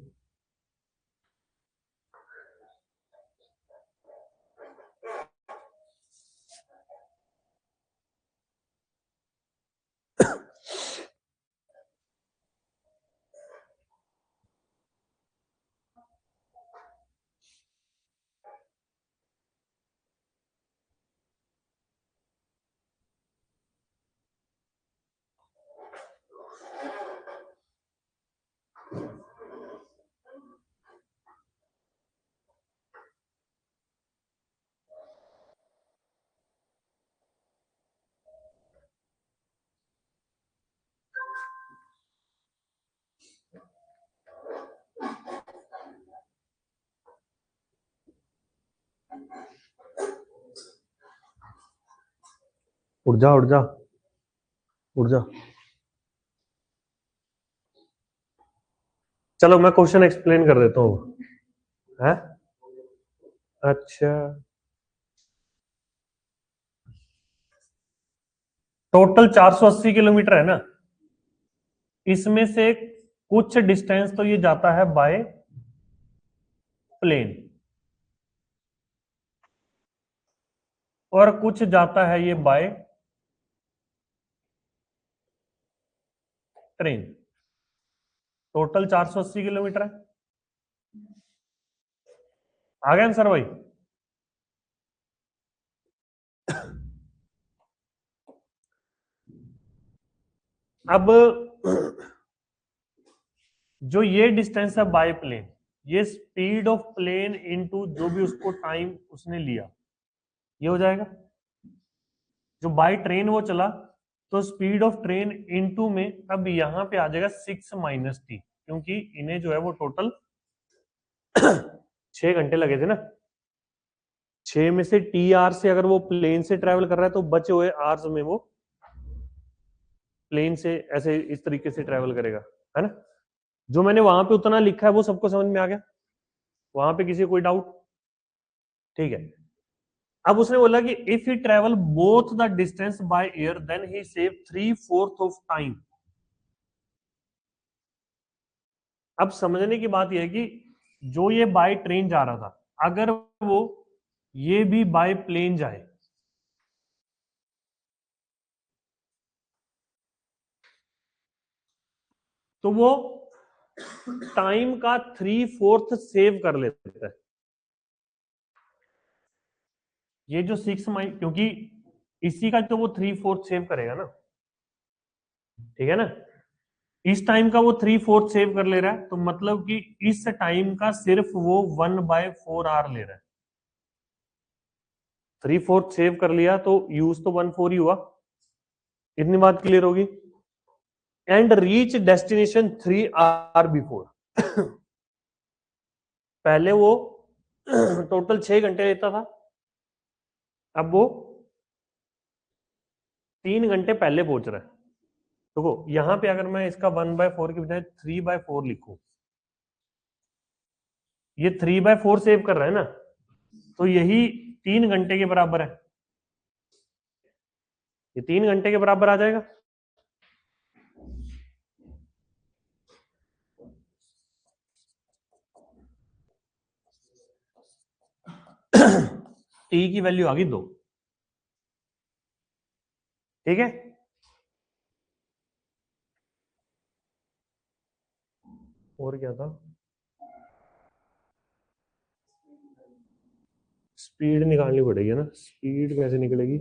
उठ जा उठ जा उठ जा। चलो मैं क्वेश्चन एक्सप्लेन कर देता हूँ, है? अच्छा, टोटल 480 किलोमीटर है ना, इसमें से कुछ डिस्टेंस तो ये जाता है बाय प्लेन और कुछ जाता है ये बाय ट्रेन। टोटल 480 किलोमीटर है। आ गया आंसर भाई? अब जो ये डिस्टेंस है बाय प्लेन, ये स्पीड ऑफ प्लेन इनटू जो भी उसको टाइम उसने लिया, ये हो जाएगा। जो बाय ट्रेन वो चला तो स्पीड ऑफ ट्रेन इनटू में अब यहां पे आ जाएगा 6 - t, क्योंकि इन्हें जो है वो टोटल 6 घंटे लगे थे ना। 6 में से टी आर से अगर वो प्लेन से ट्रेवल कर रहा है तो बचे हुए आर्स में वो प्लेन से ऐसे इस तरीके से ट्रेवल करेगा, है ना? जो मैंने वहां पे उतना लिखा है वो सबको समझ में आ गया? वहां पे किसी को कोई डाउट? ठीक है। अब उसने बोला कि if he travel both the distance by air then he save 3/4 of time. अब समझने की बात यह है कि जो ये बाय ट्रेन जा रहा था, अगर वो ये भी बाय प्लेन जाए तो वो टाइम का 3/4 सेव कर लेता है। ये जो 6 क्योंकि इसी का तो वो 3/4 सेव करेगा ना, ठीक है ना? इस टाइम का वो 3/4 सेव कर ले रहा है, तो मतलब कि इस टाइम का सिर्फ वो 1/4 आर ले रहा है। 3/4 सेव कर लिया तो यूज तो 1/4 ही हुआ। इतनी बात क्लियर होगी? And reach destination 3 hour before. पहले वो टोटल 6 घंटे लेता था, अब वो 3 घंटे पहले पहुंच रहा है। देखो यहां पे अगर मैं इसका 1/4 की बजाय 3/4 लिखूं, ये 3/4 सेव कर रहा है ना, तो यही 3 घंटे के बराबर है। ये 3 घंटे के बराबर आ जाएगा। टी की वैल्यू आ गई 2। ठीक है, और क्या था? स्पीड निकालनी पड़ेगी ना, स्पीड कैसे निकलेगी?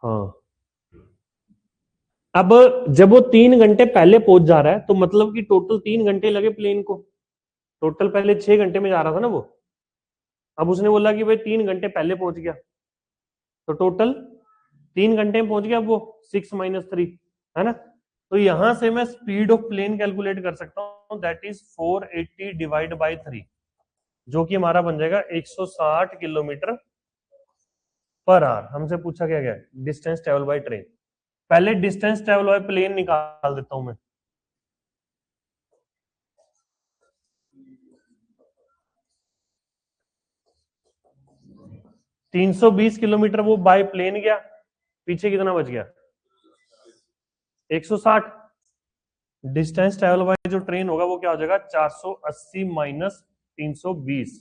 हाँ, अब जब वो 3 घंटे पहले पहुंच जा रहा है तो मतलब कि टोटल 3 घंटे लगे प्लेन को। टोटल पहले 6 घंटे में जा रहा था ना वो, अब उसने बोला कि भाई 3 घंटे पहले पहुंच गया, तो टोटल 3 घंटे में पहुंच गया। अब वो 6 - 3, है ना? तो यहां से मैं स्पीड ऑफ प्लेन कैलकुलेट कर सकता हूं, दैट इज 480 डिवाइड बाई 3, जो कि हमारा बन जाएगा 160 किलोमीटर पर आवर। हमसे पूछा क्या गया? Distance travel by train. पहले डिस्टेंस ट्रेवल बाय प्लेन निकाल देता हूं मैं। 320 किलोमीटर वो बाय प्लेन गया, पीछे कितना बच गया? 160। डिस्टेंस ट्रेवल बाय जो ट्रेन होगा वो क्या हो जाएगा? 480 माइनस 320,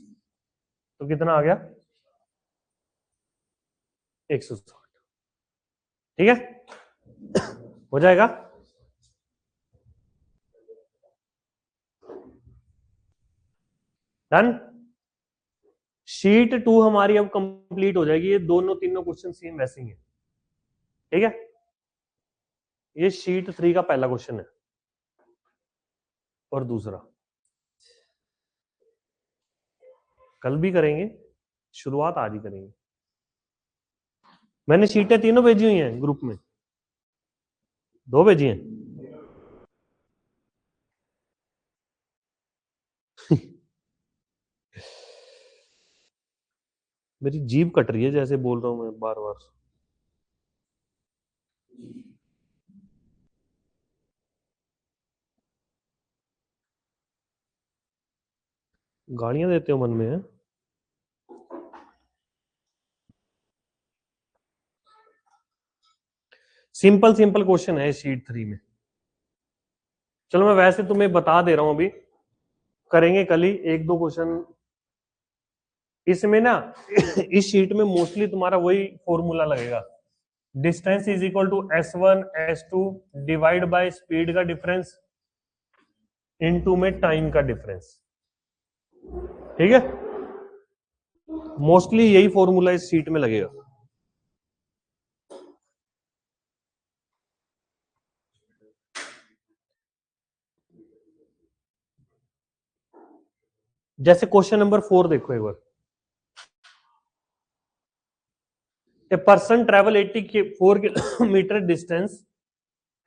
तो कितना आ गया? 160। ठीक है, हो जाएगा। डन। शीट 2 हमारी अब कंप्लीट हो जाएगी। ये दोनों तीनों क्वेश्चन सेम वैसे ही है, ठीक है? ये शीट 3 का पहला क्वेश्चन है और दूसरा कल भी करेंगे, शुरुआत आज ही करेंगे। मैंने शीटें तीनों भेजी हुई हैं ग्रुप में, 2 भेजी हैं। मेरी जीभ कट रही है जैसे बोल रहा हूं मैं बार बार। गालियां देते हो मन में है? सिंपल सिंपल क्वेश्चन है शीट 3 में। चलो मैं वैसे तुम्हें बता दे रहा हूं, अभी करेंगे कल ही एक दो क्वेश्चन इसमें ना। इस शीट में मोस्टली तुम्हारा वही फॉर्मूला लगेगा, distance is equal to S1 S2 divide by speed का डिफरेंस इनटू में टाइम का डिफरेंस। ठीक है, मोस्टली यही फॉर्मूला इस शीट में लगेगा। जैसे क्वेश्चन नंबर 4 देखो एक बार। A person travel 84 kilometre distance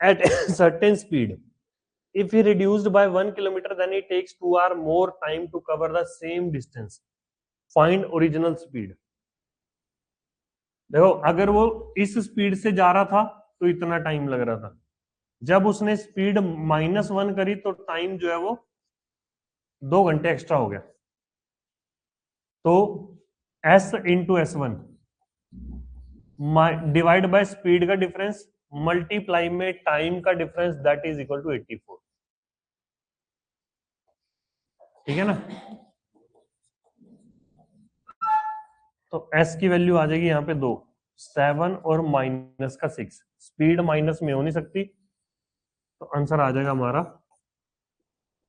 at a certain speed. If he reduced by 1 kilometer, then it takes 2 hours more time to cover the same distance. Find original speed. देखो अगर वो इस स्पीड से जा रहा था तो इतना टाइम लग रहा था, जब उसने स्पीड -1 करी तो टाइम जो है वो 2 घंटे एक्स्ट्रा हो गया। तो S into S1 divide by speed का डिफरेंस मल्टीप्लाई में टाइम का difference that is equal to 84। ठीक है ना? तो S की वैल्यू आ जाएगी यहाँ पे 2, 7 और -6। स्पीड माइनस में हो नहीं सकती, तो आंसर आ जाएगा हमारा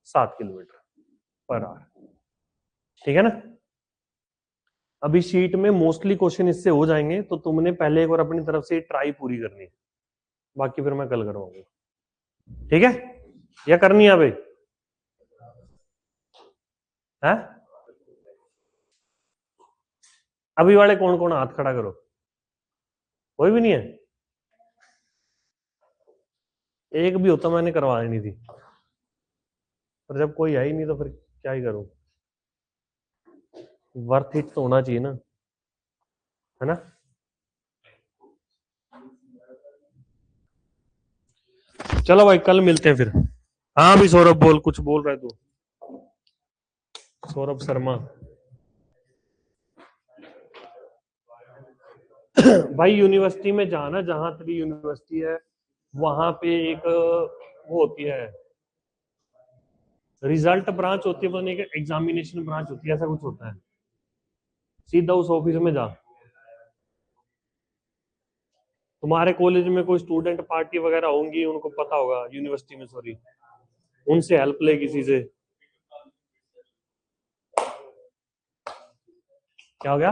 7 किलोमीटर पर आवर। ठीक है ना? अभी शीट में मोस्टली क्वेश्चन इससे हो जाएंगे, तो तुमने पहले एक बार अपनी तरफ से ट्राई पूरी करनी है, बाकी फिर मैं कल करवाऊंगा। ठीक है, या करनी है भाई? है अभी वाले कौन कौन हाथ खड़ा करो, कोई भी नहीं है? एक भी होता मैंने करवा नहीं थी, पर जब कोई है ही नहीं तो फिर क्या ही करूं। वर्थ इट तो होना चाहिए ना, है ना? चलो भाई कल मिलते हैं फिर। हाँ भी सौरभ बोल, कुछ बोल रहा है तू? सौरभ शर्मा। भाई यूनिवर्सिटी में जाना, जहां तेरी यूनिवर्सिटी है वहां पे एक वो होती है, रिजल्ट ब्रांच होती है, पता नहीं एग्जामिनेशन ब्रांच होती है, ऐसा कुछ होता है। सीधा उस ऑफिस में जा। तुम्हारे कॉलेज में कोई स्टूडेंट पार्टी वगैरह होंगी, उनको पता होगा, यूनिवर्सिटी में सॉरी, उनसे हेल्प ले किसी से। क्या हो गया?